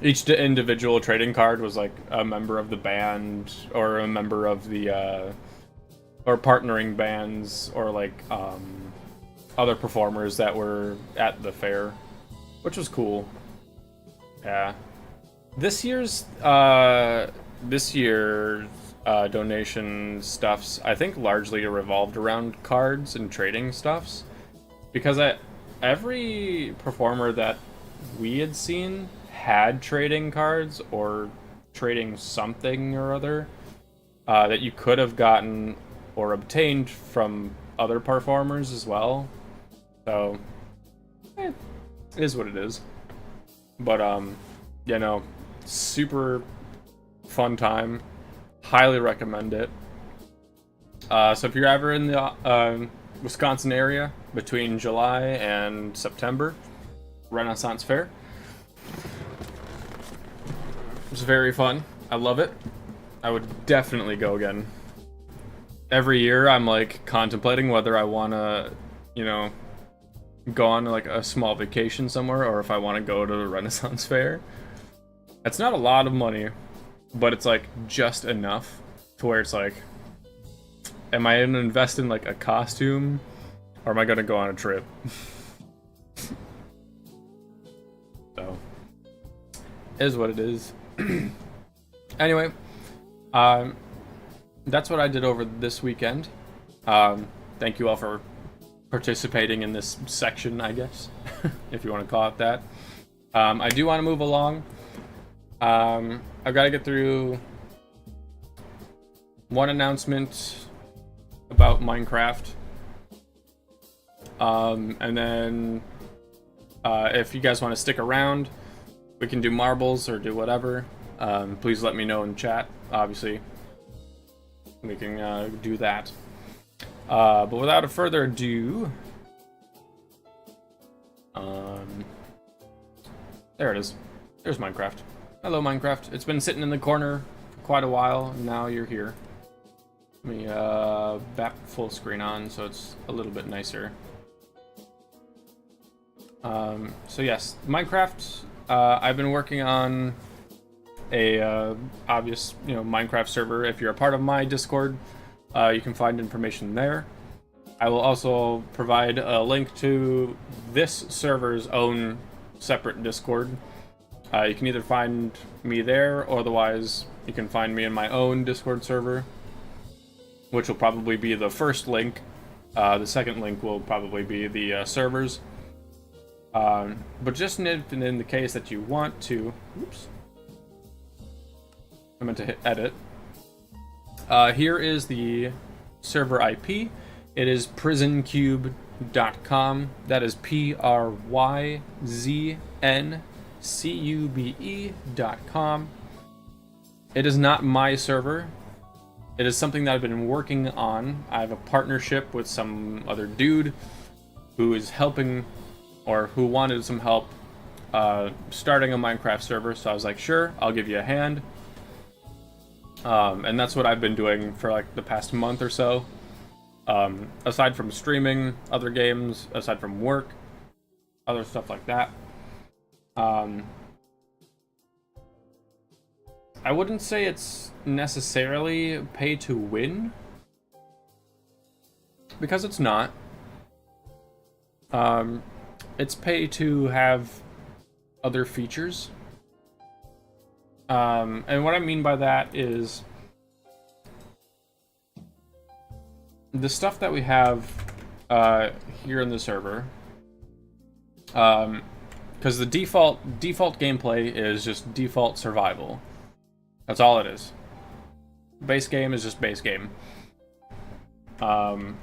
Each individual trading card was like a member of the band or a member of the or partnering bands or like other performers that were at the fair, which was cool. Yeah. This year's donation stuffs I think largely revolved around cards and trading stuffs, because every performer that we had seen had trading cards or trading something or other that you could have gotten or obtained from other performers as well. So it is what it is. But yeah, no, super fun time. Highly recommend it. So if you're ever in the Wisconsin area between July and September, Renaissance Fair. It's very fun. I love it. I would definitely go again. Every year I'm like contemplating whether I want to, you know, go on like a small vacation somewhere or if I want to go to the Renaissance Fair. It's not a lot of money, but it's like just enough to where it's like, am I going to invest in like a costume or am I going to go on a trip? So, it is what it is. Anyway, that's what I did over this weekend. Thank you all for participating in this section, I guess, if you want to call it that. I do want to move along. I've got to get through one announcement about Minecraft. And then if you guys want to stick around, we can do marbles or do whatever. Please let me know in chat, obviously. We can do that. But without a further ado, There it is. There's Minecraft. Hello, Minecraft. It's been sitting in the corner for quite a while, and now you're here. Let me back full screen on so it's a little bit nicer. So yes, Minecraft. I've been working on a obvious, Minecraft server. If you're a part of my Discord, you can find information there. I will also provide a link to this server's own separate Discord. You can either find me there, or otherwise you can find me in my own Discord server, which will probably be the first link. The second link will probably be the servers. But just in the case that you want to... Oops. I meant to hit edit. Here is the server IP. It is prisoncube.com. That is PRYZNCUBE.com. It is not my server. It is something that I've been working on. I have a partnership with some other dude who is helping, or who wanted some help starting a Minecraft server. So I was like, sure, I'll give you a hand. And that's what I've been doing for like the past month or so. Aside from streaming other games, aside from work, other stuff like that. I wouldn't say it's necessarily pay to win, because it's not. It's pay to have other features. And what I mean by that is the stuff that we have here in the server, because the default gameplay is just default survival. That's all it is. Base game is just base game. The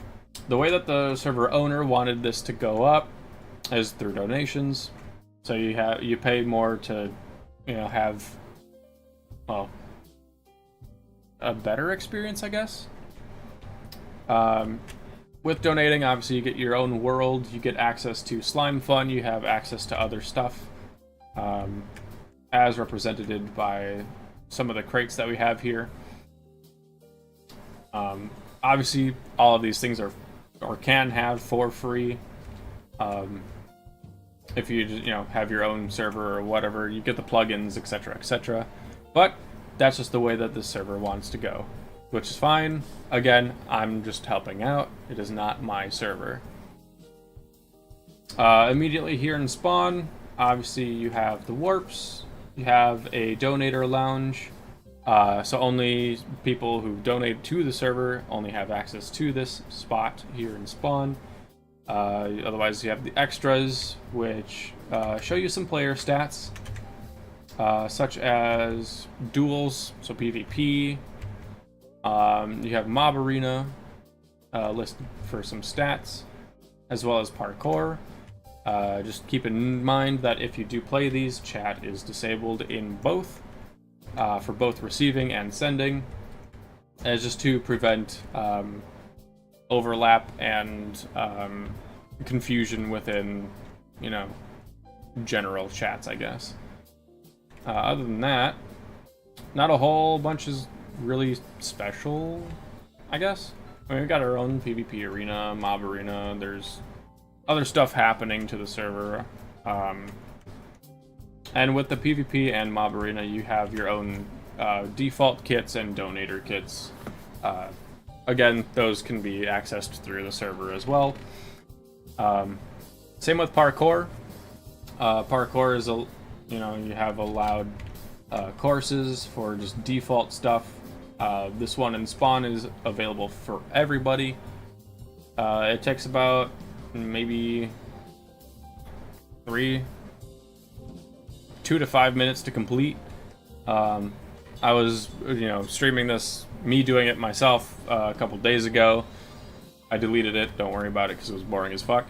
way that the server owner wanted this to go up is through donations. So you pay more to, have, well, a better experience, I guess. With donating, obviously you get your own world, you get access to Slime Fun, you have access to other stuff, as represented by some of the crates that we have here. Obviously, all of these things are, or can have for free. If you have your own server or whatever, you get the plugins, etc., etc. But that's just the way that this server wants to go, which is fine. Again, I'm just helping out. It is not my server. Immediately here in spawn, obviously you have the warps. You have a donator lounge. So only people who donate to the server only have access to this spot here in spawn. Otherwise, you have the extras, which show you some player stats, such as duels, so PvP. You have Mob Arena listed for some stats, as well as parkour. Just keep in mind that if you do play these, chat is disabled in both, for both receiving and sending, as just to prevent overlap and confusion within, general chats, I guess. Other than that, not a whole bunch is really special, I guess. I mean, we've got our own PvP arena, mob arena, there's other stuff happening to the server. And with the PvP and mob arena, you have your own default kits and donator kits. Again, those can be accessed through the server as well. Same with parkour. Parkour is you have allowed courses for just default stuff. This one in spawn is available for everybody. It takes about maybe 2 to 5 minutes to complete. I was, streaming this, me doing it myself a couple days ago. I deleted it, don't worry about it, because it was boring as fuck.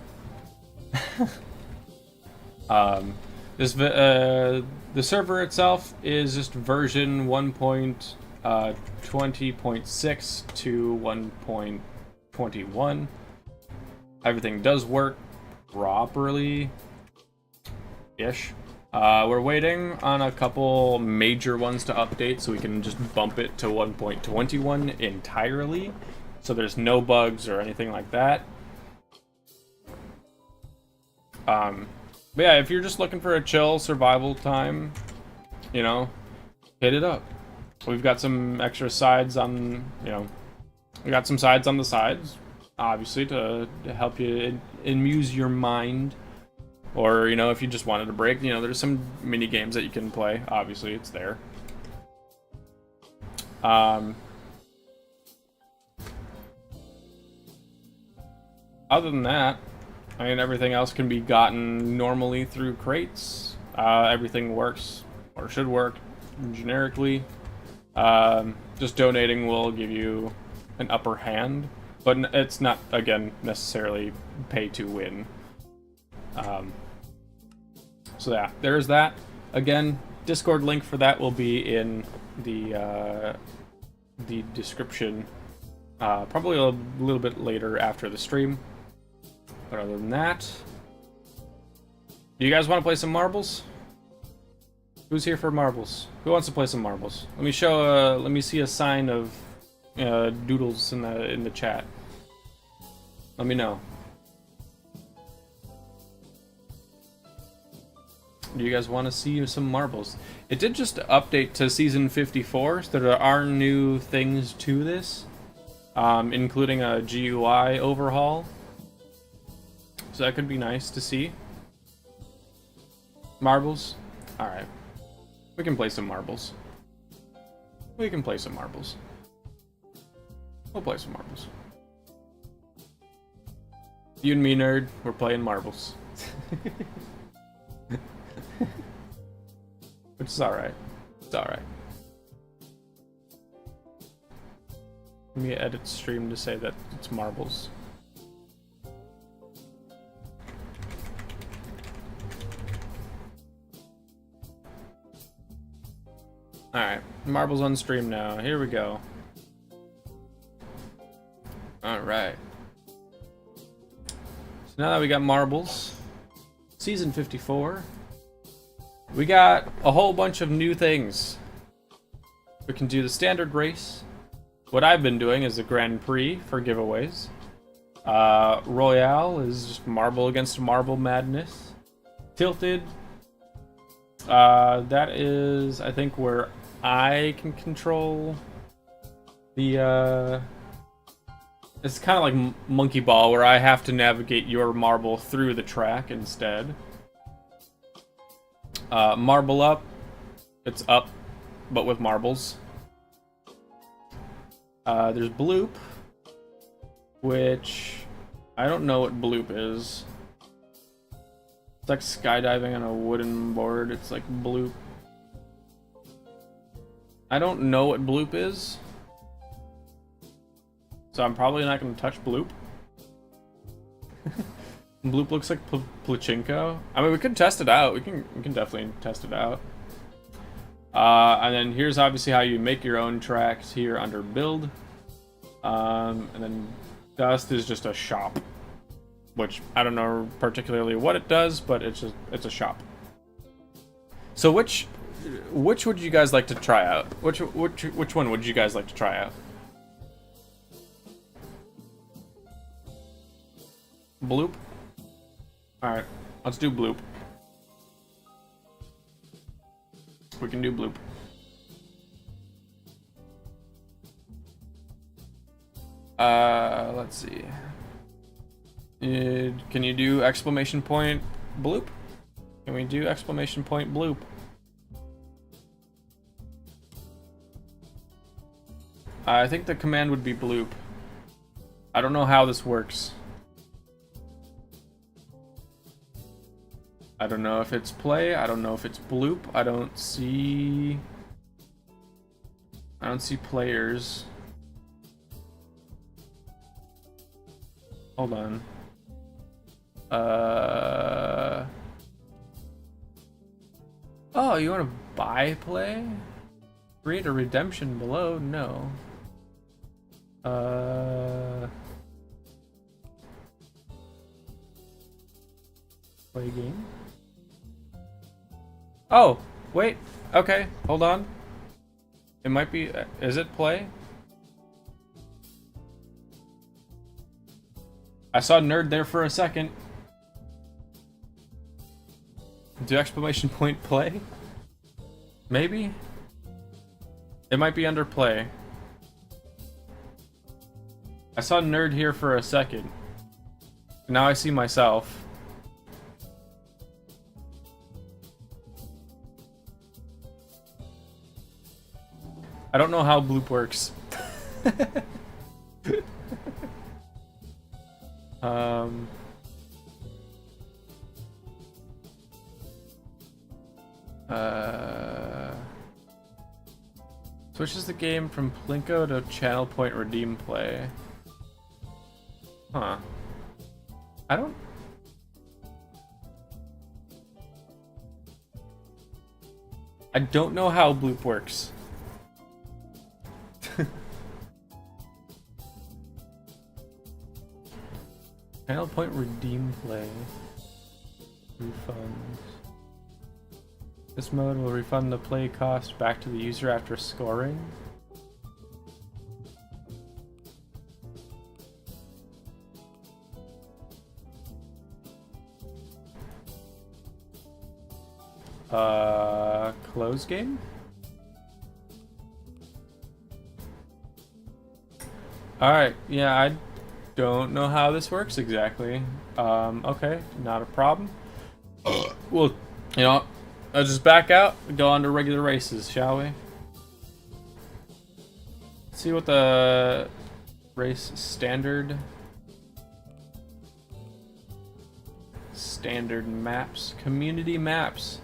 The server itself is just version 1.20.6 to 1.21. Everything does work properly-ish. We're waiting on a couple major ones to update so we can just bump it to 1.21 entirely. So there's no bugs or anything like that. But yeah, if you're just looking for a chill survival time, you know, hit it up. We've got some extra sides on, you know, we got some sides on the sides, obviously, to help you amuse your mind. Or, you know, if you just wanted a break, you know, there's some mini games that you can play. Obviously, it's there. Other than that, I mean, everything else can be gotten normally through crates. Everything works, or should work, generically. Just donating will give you an upper hand, but it's not, again, necessarily pay to win. So yeah, there's that. Again, Discord link for that will be in the description, probably a little bit later after the stream. But other than that, do you guys want to play some marbles? Who's here for marbles? Who wants to play some marbles? Let me show. Let me see a sign of doodles in the chat. Let me know. Do you guys want to see some marbles? It did just update to season 54, so there are new things to this, including a GUI overhaul. So that could be nice to see. Marbles? Alright. We can play some marbles. We can play some marbles. We'll play some marbles. You and me, nerd, we're playing marbles. Which is alright. It's alright. Let me edit stream to say that it's marbles. Alright, marbles on stream now. Here we go. Alright. So now that we got marbles, season 54, we got a whole bunch of new things. We can do the standard race. What I've been doing is a Grand Prix for giveaways. Royale is just marble against marble madness. Tilted, that is, I think, where I can control the, it's kind of like Monkey Ball, where I have to navigate your marble through the track instead. Marble Up, it's up, but with marbles. There's Bloop, which I don't know what Bloop is. It's like skydiving on a wooden board. It's like Bloop. I don't know what Bloop is, so I'm probably not going to touch Bloop. Bloop looks like Pachinko. I mean, we could test it out. We can definitely test it out. And then here's obviously how you make your own tracks here under build. And then Dust is just a shop, which I don't know particularly what it does, but it's a shop. So which would you guys like to try out? Which one would you guys like to try out? Bloop? Alright, let's do Bloop. We can do Bloop. Let's see. Can you do exclamation point Bloop? Can we do exclamation point Bloop? I think the command would be Bloop. I don't know how this works. I don't know if it's play. I don't know if it's Bloop. I don't see players. Hold on. Oh, you want to buy play? Create a redemption below? No. Play game? Oh, wait. Okay, hold on. It might be... is it play? I saw nerd there for a second. Do exclamation point play? Maybe? It might be under play. I saw nerd here for a second. Now I see myself. I don't know how bloop works. um... Switches the game from Plinko to channel point redeem play. Huh. I don't know how bloop works. Channel point redeem play. Refunds. This mode will refund the play cost back to the user after scoring. Close game? Alright, yeah, I don't know how this works exactly. Okay, not a problem. Well, you know, I'll just back out and go on to regular races, shall we? See what the race standard maps, community maps.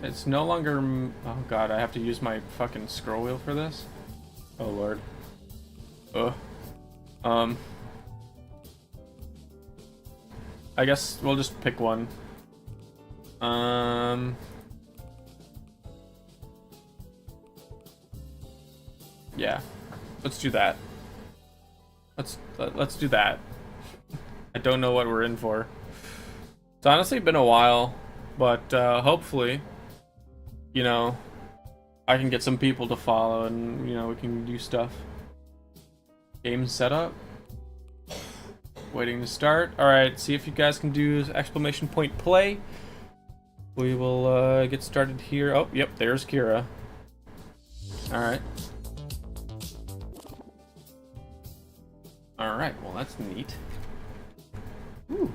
It's no longer. Oh god, I have to use my fucking scroll wheel for this. Oh lord. Ugh. I guess we'll just pick one. Yeah. Let's do that. Let's do that. I don't know what we're in for. It's honestly been a while, but hopefully, you know, I can get some people to follow and, you know, we can do stuff. Game setup. Waiting to start. Alright, see if you guys can do exclamation point play. We will get started here. Oh, yep, there's Kira. Alright. Alright, well that's neat. Ooh.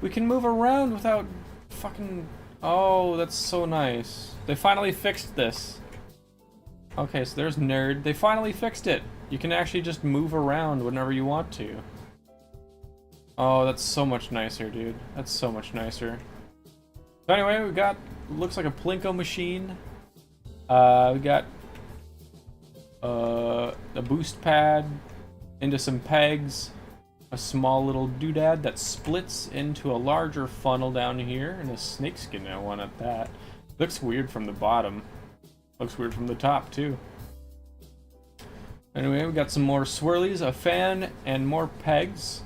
We can move around without fucking... Oh, that's so nice. They finally fixed this. Okay, so there's nerd. They finally fixed it. You can actually just move around whenever you want to. Oh, that's so much nicer, dude. That's so much nicer. So anyway, we got, looks like a Plinko machine. We got a boost pad into some pegs, a small little doodad that splits into a larger funnel down here, and a snakeskin one at that. Looks weird from the bottom. Looks weird from the top too. Anyway, we got some more swirlies, a fan, and more pegs.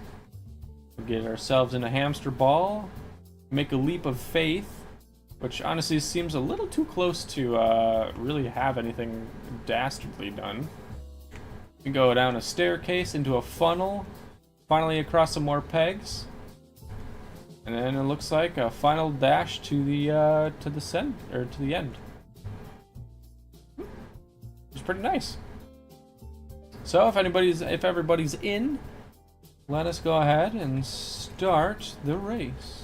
We'll get ourselves in a hamster ball. Make a leap of faith, which honestly seems a little too close to really have anything dastardly done. We go down a staircase into a funnel, finally across some more pegs, and then it looks like a final dash to the end. It's pretty nice. So if everybody's in, let us go ahead and start the race.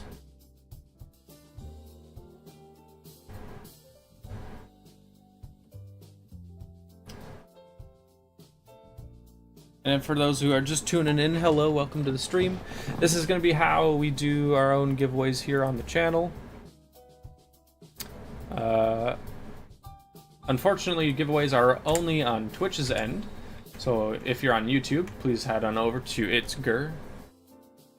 And for those who are just tuning in, hello, welcome to the stream. This is going to be how we do our own giveaways here on the channel. Unfortunately, giveaways are only on Twitch's end. So if you're on YouTube, please head on over to itsgur.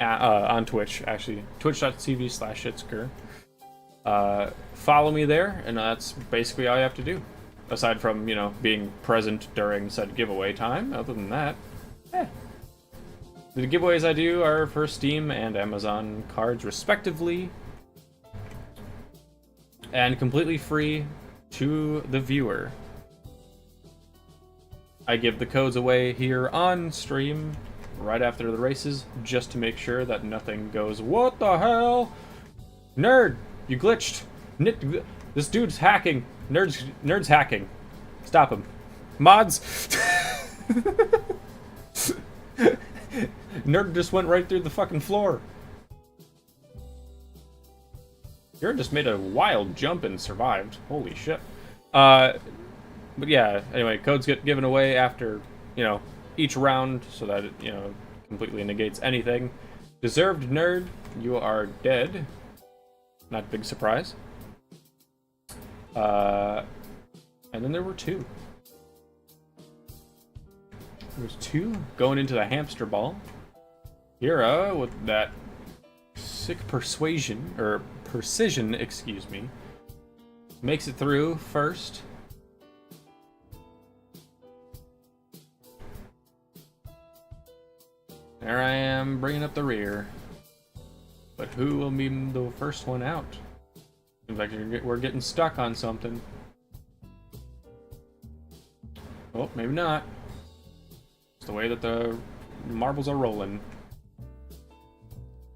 On Twitch, actually. Twitch.tv/itsgur. Follow me there, and that's basically all you have to do. Aside from, you know, being present during said giveaway time. Other than that, the giveaways I do are for Steam and Amazon cards, respectively. and completely free to the viewer. I give the codes away here on stream right after the races, just to make sure that nothing goes, what the hell? Nerd, you glitched. This dude's hacking. Nerd's hacking. Stop him. Mods. Nerd just went right through the fucking floor. Nerd just made a wild jump and survived. Holy shit. But yeah, anyway, codes get given away after, each round, so that it, completely negates anything. Deserved Nerd, you are dead. Not a big surprise. And then there were two. There's two going into the hamster ball. Kira with that sick precision, excuse me, makes it through first. There I am, bringing up the rear. But who will be the first one out? In fact, we're getting stuck on something. Oh, maybe not. It's the way that the marbles are rolling.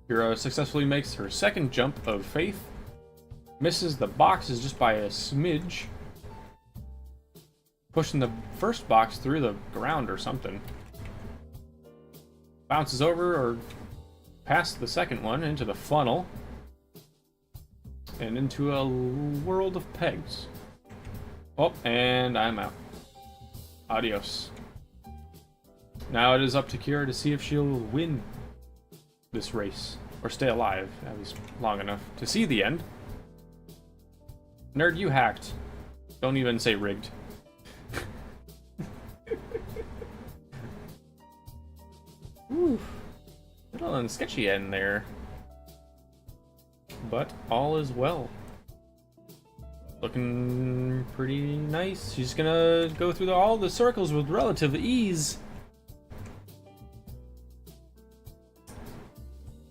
Kira successfully makes her second jump of faith. Misses the boxes just by a smidge. Pushing the first box through the ground or something. Bounces over or past the second one into the funnel. And into a world of pegs. Oh, and I'm out. Adios. Now it is up to Kira to see if she'll win this race. Or stay alive, at least long enough to see the end. Nerd, you hacked. Don't even say rigged. Ooh, little on the sketchy end there. But all is well. Looking pretty nice. She's gonna go through all the circles with relative ease.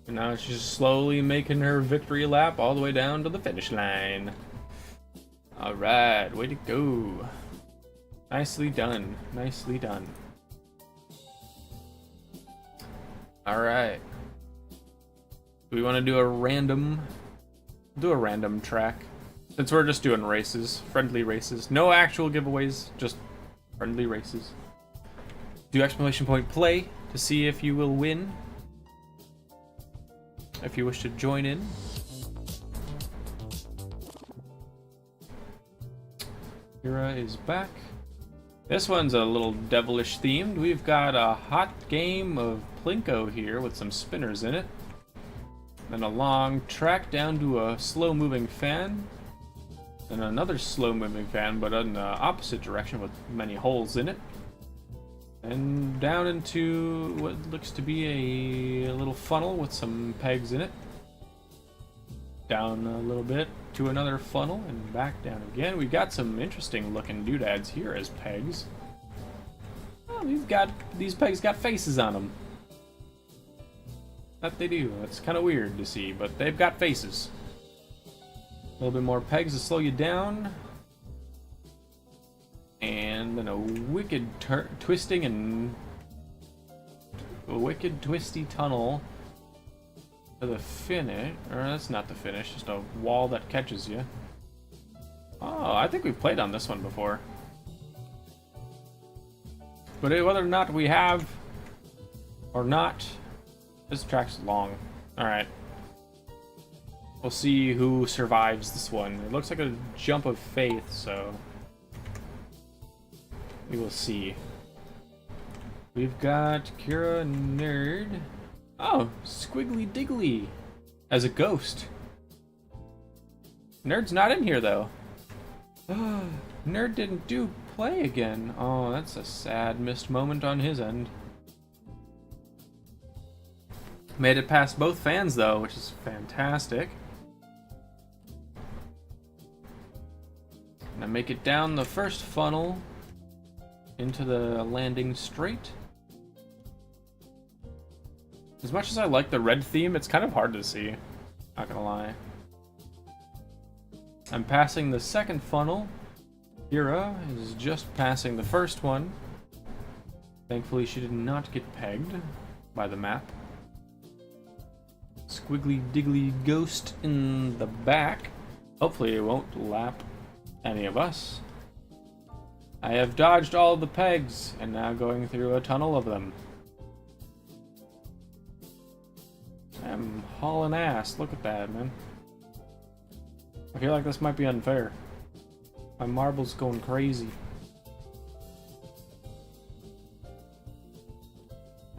And now she's slowly making her victory lap all the way down to the finish line. Alright, way to go. Nicely done. Nicely done. Alright. Do we want to do a random... Do a random track. Since we're just doing races. Friendly races. No actual giveaways. Just friendly races. Do exclamation point play to see if you will win. If you wish to join in. Kira is back. This one's a little devilish themed. We've got a hot game of Plinko here with some spinners in it. Then a long track down to a slow-moving fan. And another slow-moving fan, but in the opposite direction with many holes in it. And down into what looks to be a little funnel with some pegs in it. Down a little bit to another funnel and back down again. We've got some interesting looking doodads here as pegs. Oh, these pegs got faces on them. That they do. That's kind of weird to see, but they've got faces. A little bit more pegs to slow you down. And then a wicked twisting and a wicked twisty tunnel to the finish. Or that's not the finish, just a wall that catches you. Oh, I think we've played on this one before. But whether or not we have or not, this track's long. Alright. We'll see who survives this one. It looks like a jump of faith, so we will see. We've got Kira Nerd. Oh, Squiggly Diggly as a ghost. Nerd's not in here though. Nerd didn't do play again. Oh, that's a sad missed moment on his end. Made it past both fans though, which is fantastic. Gonna make it down the first funnel into the landing straight. As much as I like the red theme, it's kind of hard to see. Not gonna lie. I'm passing the second funnel. Kira is just passing the first one. Thankfully, she did not get pegged by the map. Squiggly diggly ghost in the back. Hopefully it won't lap any of us. I have dodged all of the pegs and now going through a tunnel of them. I'm hauling ass. Look at that, man. I feel like this might be unfair. My marble's going crazy.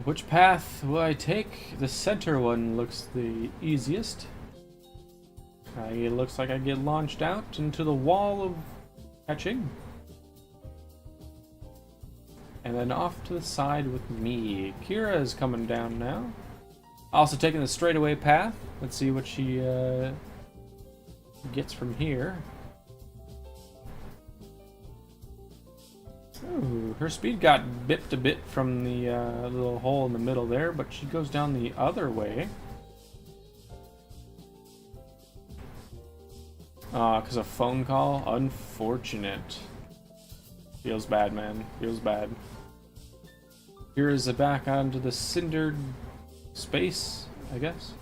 Which path will I take? The center one looks the easiest. It looks like I get launched out into the wall of catching. And then off to the side with me. Kira is coming down now. Also taking the straightaway path. Let's see what she gets from here. Ooh, her speed got bipped a bit from the little hole in the middle there, but she goes down the other way. Because a phone call? Unfortunate. Feels bad, man. Feels bad. Here is back onto the cindered space, I guess.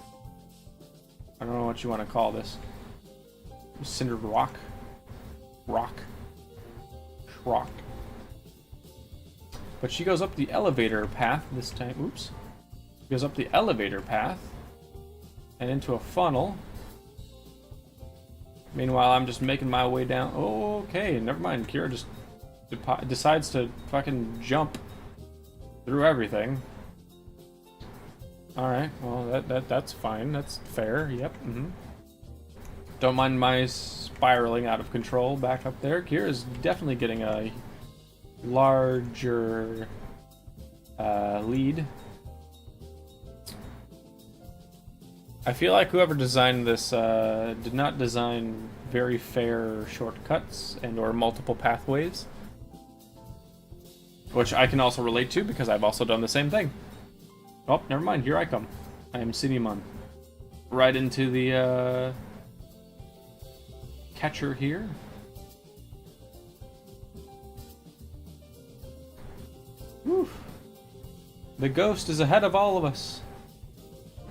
I don't know what you want to call this. Cindered rock? Rock. Rock. But she goes up the elevator path this time. Oops. She goes up the elevator path and into a funnel. Meanwhile, I'm just making my way down. Oh, okay, never mind. Kira just decides to fucking jump through everything. Alright, well, that's fine. That's fair. Yep. Don't mind my spiraling out of control back up there. Kira's definitely getting a larger lead. I feel like whoever designed this did not design very fair shortcuts and or multiple pathways, which I can also relate to because I've also done the same thing. Oh, never mind, here I come. I am Cinnamon. Right into the catcher here. Whew. The ghost is ahead of all of us.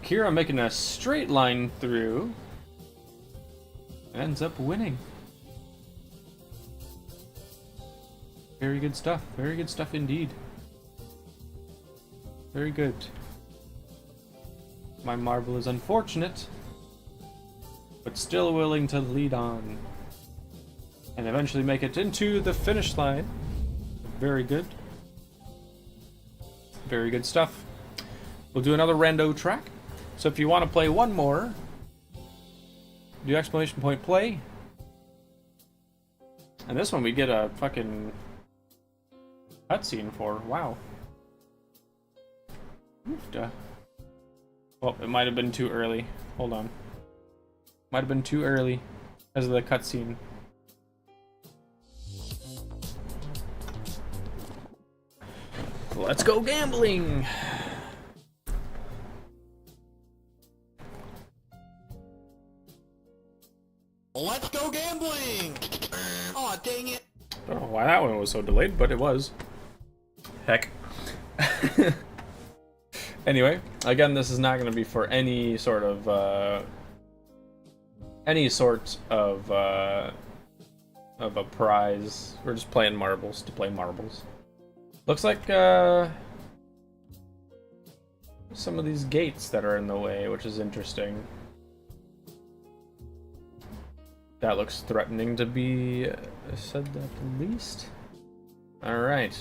Kira making a straight line through. Ends up winning. Very good stuff. Very good stuff indeed. Very good. My marble is unfortunate, but still willing to lead on. And eventually make it into the finish line. Very good. Very good stuff. We'll do another rando track. So if you want to play one more, do exclamation point play. And this one we get a fucking cutscene for. Wow. Oofda. Oh, it might have been too early. Hold on. Might have been too early because of the cutscene. Let's go gambling! Let's go gambling! Aw, dang it. I don't know why that one was so delayed, but it was. Heck. Anyway, again, this is not going to be for any sort of a prize. We're just playing marbles to play marbles. Looks like some of these gates that are in the way, which is interesting. That looks threatening to be said at the least. Alright.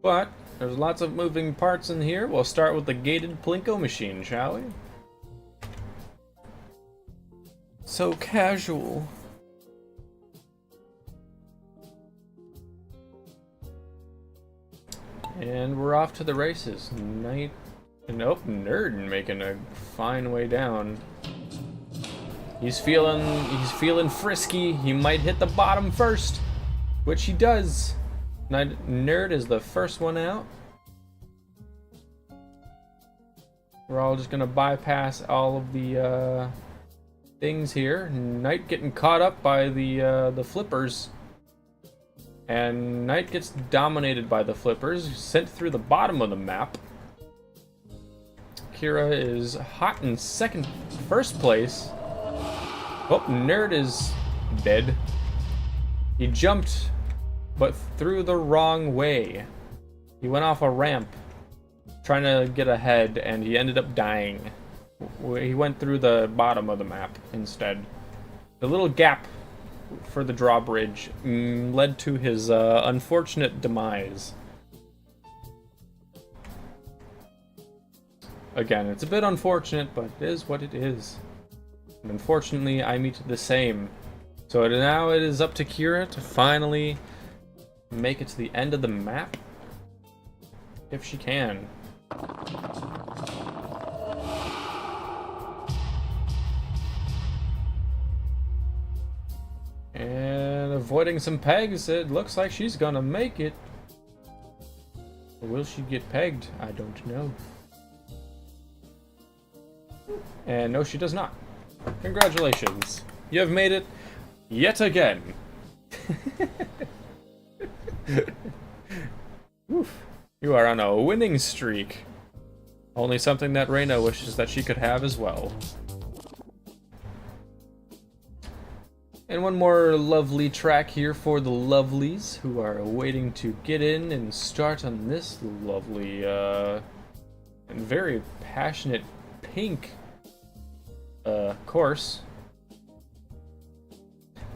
But there's lots of moving parts in here. We'll start with the gated Plinko machine, shall we? So casual. And we're off to the races. Nope, Nerd making a fine way down. He's feeling frisky. He might hit the bottom first, which he does. Nerd is the first one out. We're all just gonna bypass all of the things here. Knight getting caught up by the flippers. And Knight gets dominated by the flippers, sent through the bottom of the map. Kira is hot in first place. Oh, Nerd is dead. He jumped, but through the wrong way. He went off a ramp, trying to get ahead, and he ended up dying. He went through the bottom of the map instead. The little gap for the drawbridge led to his unfortunate demise. Again, it's a bit unfortunate, but it is what it is. And unfortunately, I meet the same. So now it is up to Kira to finally make it to the end of the map. If she can. And avoiding some pegs, it looks like she's gonna make it. Will she get pegged? I don't know. And no, she does not. Congratulations. You have made it yet again. Oof. You are on a winning streak. Only something that Reina wishes that she could have as well. And one more lovely track here for the lovelies who are waiting to get in and start on this lovely and very passionate pink course.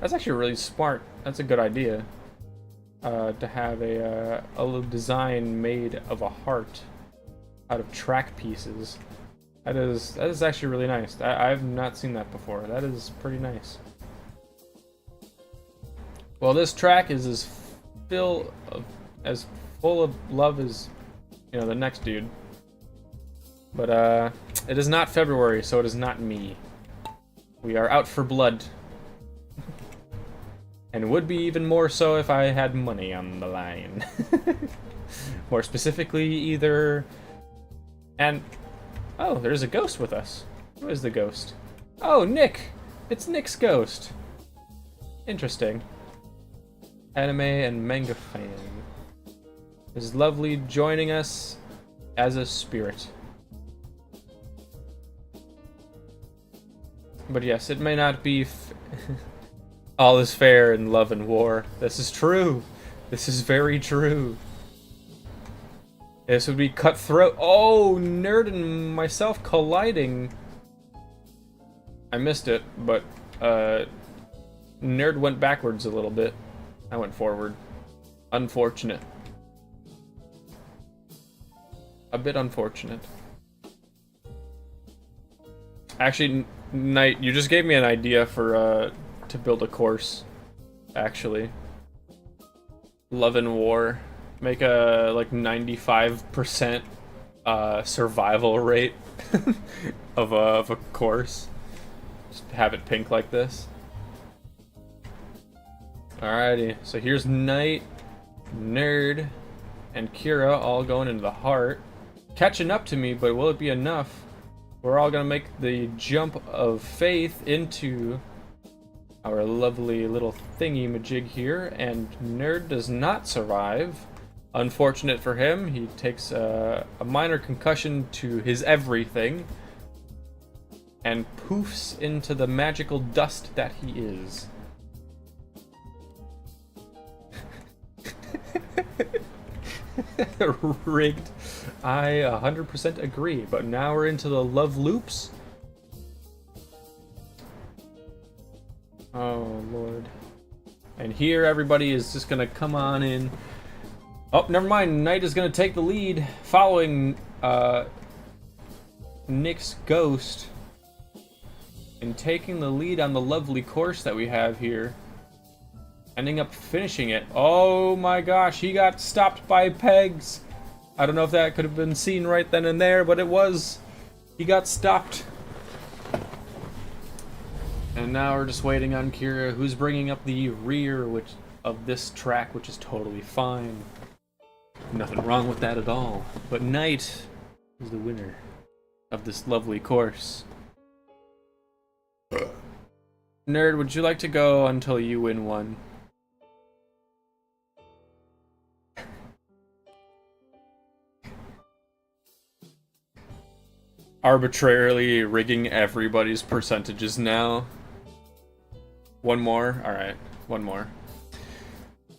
That's actually really smart. That's a good idea. To have a little design made of a heart out of track pieces. That is actually really nice. I've not seen that before. That is pretty nice. Well, this track is as full of love as, you know, the next dude. But it is not February, so it is not me. We are out for blood. And would be even more so if I had money on the line. More specifically, either... And... Oh, there's a ghost with us. Who is the ghost? Oh, Nick! It's Nick's ghost. Interesting. Anime and manga fan. Is lovely joining us as a spirit. But yes, it may not be... all is fair in love and war. This is true. This is very true. This would be cutthroat. Oh, Nerd and myself colliding. I missed it, but Nerd went backwards a little bit. I went forward. Unfortunate. A bit unfortunate. Actually, Knight, you just gave me an idea for to build a course, actually. Love and War. Make a, like, 95% survival rate of a course. Just have it pink like this. Alrighty, so here's Knight, Nerd, and Kira all going into the heart. Catching up to me, but will it be enough? We're all gonna make the jump of faith into our lovely little thingy-majig here, and Nerd does not survive. Unfortunate for him, he takes a minor concussion to his everything, and poofs into the magical dust that he is. Rigged. I 100% agree, but now we're into the love loops. Oh, Lord. And here everybody is just gonna come on in. Oh, never mind. Knight is gonna take the lead, following Nick's ghost, and taking the lead on the lovely course that we have here. Ending up finishing it. Oh my gosh, he got stopped by pegs. I don't know if that could have been seen right then and there, but it was. He got stopped. And now we're just waiting on Kira, who's bringing up the rear of this track, which is totally fine. Nothing wrong with that at all. But Knight is the winner of this lovely course. Nerd, would you like to go until you win one? Arbitrarily rigging everybody's percentages now. One more? Alright, one more.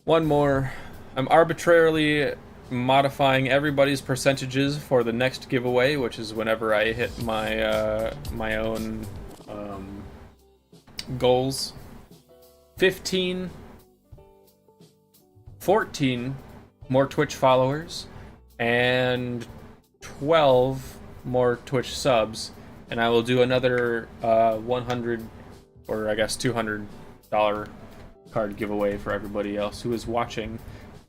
One more. I'm arbitrarily modifying everybody's percentages for the next giveaway, which is whenever I hit my my own goals. 15, 14 more Twitch followers, and 12 more Twitch subs, and I will do another 100 or I guess $200 card giveaway for everybody else who is watching.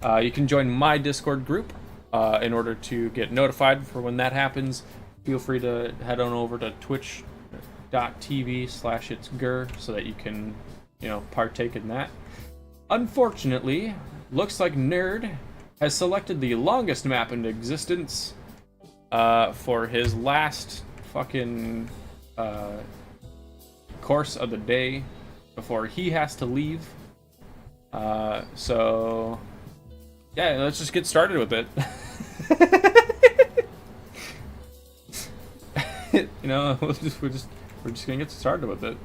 You can join my Discord group in order to get notified for when that happens. Feel free to head on over to twitch.tv/itsgur so that you can, partake in that. Unfortunately, looks like Nerd has selected the longest map in existence for his last fucking course of the day before he has to leave. So yeah, let's just get started with it. We're just gonna get started with it.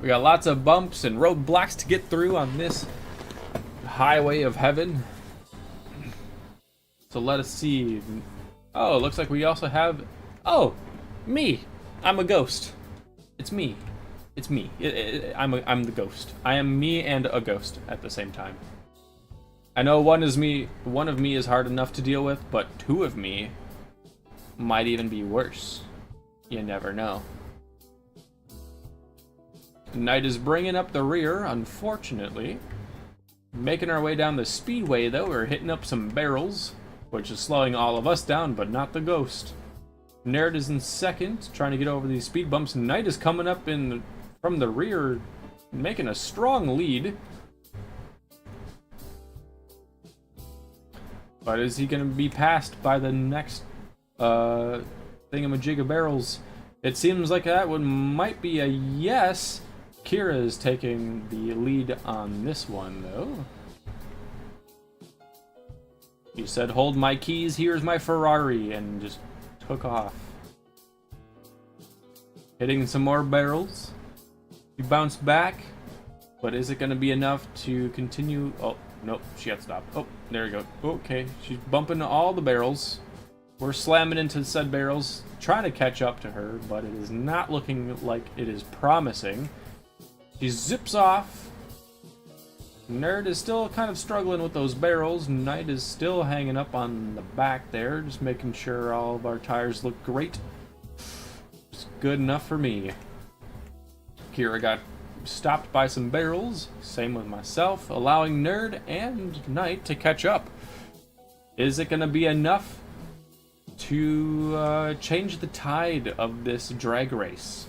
We got lots of bumps and roadblocks to get through on this highway of heaven. So let us see. Oh, it looks like we also have... Oh, me. I'm a ghost. It's me. It's me. I'm the ghost. I am me and a ghost at the same time. I know one of me is hard enough to deal with, but two of me might even be worse. You never know. Knight is bringing up the rear, unfortunately. Making our way down the speedway, though, we're hitting up some barrels, which is slowing all of us down, but not the ghost. Nerd is in second, trying to get over these speed bumps. Knight is coming up from the rear, making a strong lead. But is he going to be passed by the next thingamajig of barrels? It seems like that might be a yes. Kira is taking the lead on this one, though. He said, "Hold my keys, here's my Ferrari," and just took off. Hitting some more barrels. He bounced back, but is it going to be enough to continue? Oh, nope, she got stopped. Oh, there we go. Okay, she's bumping all the barrels. We're slamming into said barrels, trying to catch up to her, but it is not looking like it is promising. She zips off. Nerd is still kind of struggling with those barrels. Knight is still hanging up on the back there, just making sure all of our tires look great. It's good enough for me. Kira got stopped by some barrels, same with myself, allowing Nerd and Knight to catch up. Is it going to be enough to change the tide of this drag race?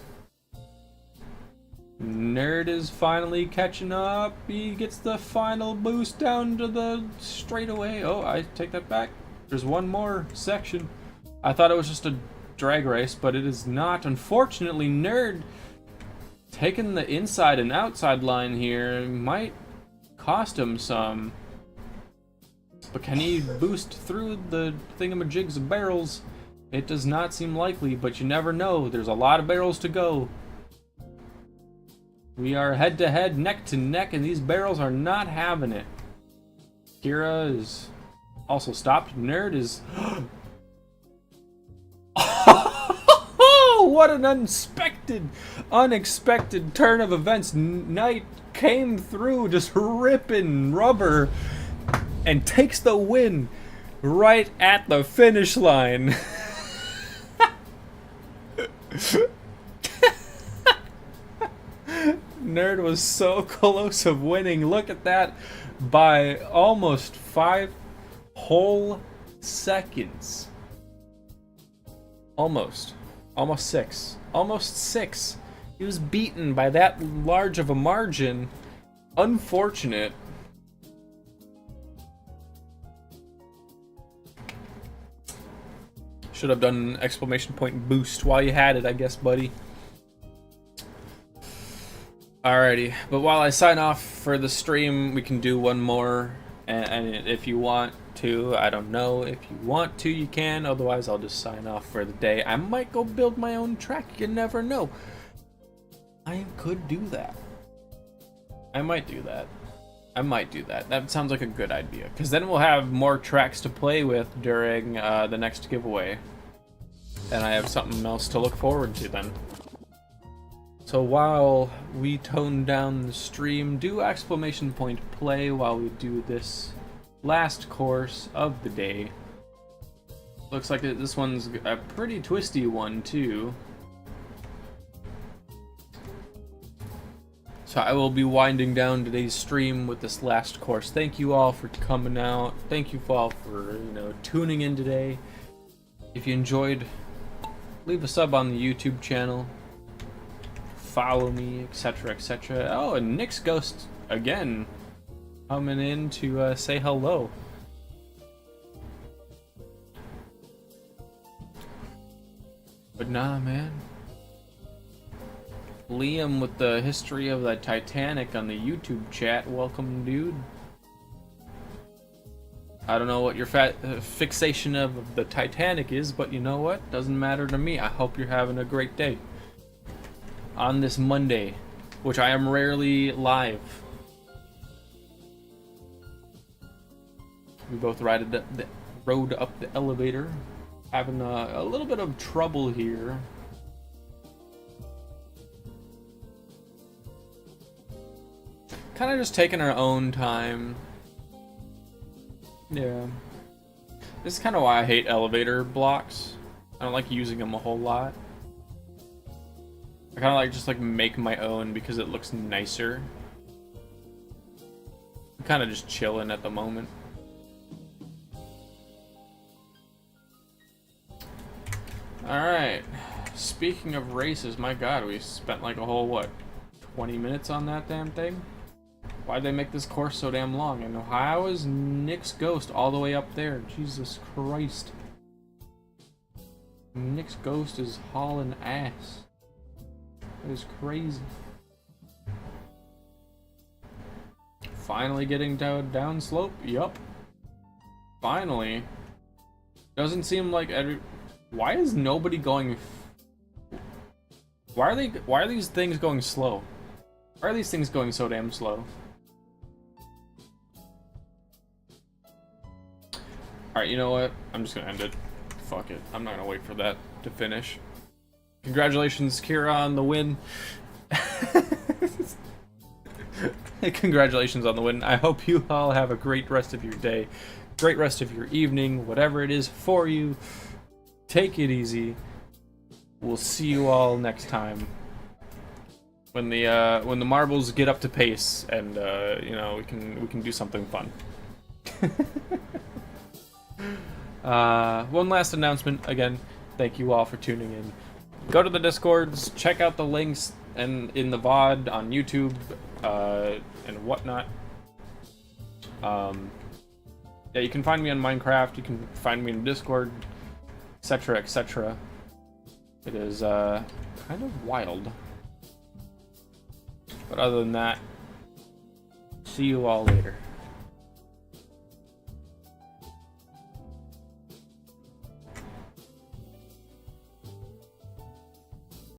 Nerd is finally catching up. He gets the final boost down to the straightaway. Oh, I take that back. There's one more section. I thought it was just a drag race, but it is not. Unfortunately, Nerd taking the inside and outside line here might cost him some. But can he boost through the thingamajigs of barrels? It does not seem likely, but you never know. There's a lot of barrels to go. We are head to head, neck to neck, and these barrels are not having it. Kira is also stopped. Nerd is... Oh, what an unexpected turn of events. Knight came through just ripping rubber and takes the win right at the finish line. Nerd was so close of winning. Look at that, by almost 5 whole seconds. Almost 6. Almost 6. He was beaten by that large of a margin. Unfortunate. Should have done an exclamation point boost while you had it, I guess, buddy. Alrighty, but while I sign off for the stream, we can do one more. And if you want to, I don't know. If you want to, you can. Otherwise, I'll just sign off for the day. I might go build my own track. You never know. I could do that. I might do that. I might do that. That sounds like a good idea. Because then we'll have more tracks to play with during the next giveaway. And I have something else to look forward to then. So while we tone down the stream, do exclamation point play while we do this last course of the day. Looks like this one's a pretty twisty one too. So I will be winding down today's stream with this last course. Thank you all for coming out. Thank you all for, tuning in today. If you enjoyed, leave a sub on the YouTube channel. Follow me, etc., etc. Oh, and Nick's Ghost again coming in to say hello. But nah, man. Liam with the history of the Titanic on the YouTube chat. Welcome, dude. I don't know what your fixation of the Titanic is, but you know what? Doesn't matter to me. I hope you're having a great day. On this Monday, which I am rarely live. We both rode up the elevator, having a little bit of trouble here. Kind of just taking our own time. Yeah. This is kind of why I hate elevator blocks. I don't like using them a whole lot. I kind of like just make my own because it looks nicer. I'm kind of just chilling at the moment. Alright. Speaking of races, my god, we spent like a whole, what, 20 minutes on that damn thing? Why'd they make this course so damn long? And how is Nick's Ghost all the way up there? Jesus Christ. Nick's Ghost is hauling ass. That is crazy. Finally getting down slope? Yup. Finally. Doesn't seem like why is nobody going... Why are these things going slow? Why are these things going so damn slow? Alright, you know what? I'm just gonna end it. Fuck it. I'm not gonna wait for that to finish. Congratulations, Kira, on the win. Congratulations on the win. I hope you all have a great rest of your day, great rest of your evening, whatever it is for you. Take it easy. We'll see you all next time when the marbles get up to pace, and we can do something fun. One last announcement again. Thank you all for tuning in. Go to the Discords, check out the links and in the VOD on YouTube and whatnot. Yeah, you can find me on Minecraft. You can find me in Discord, etc., etc. It is kind of wild. But other than that, see you all later.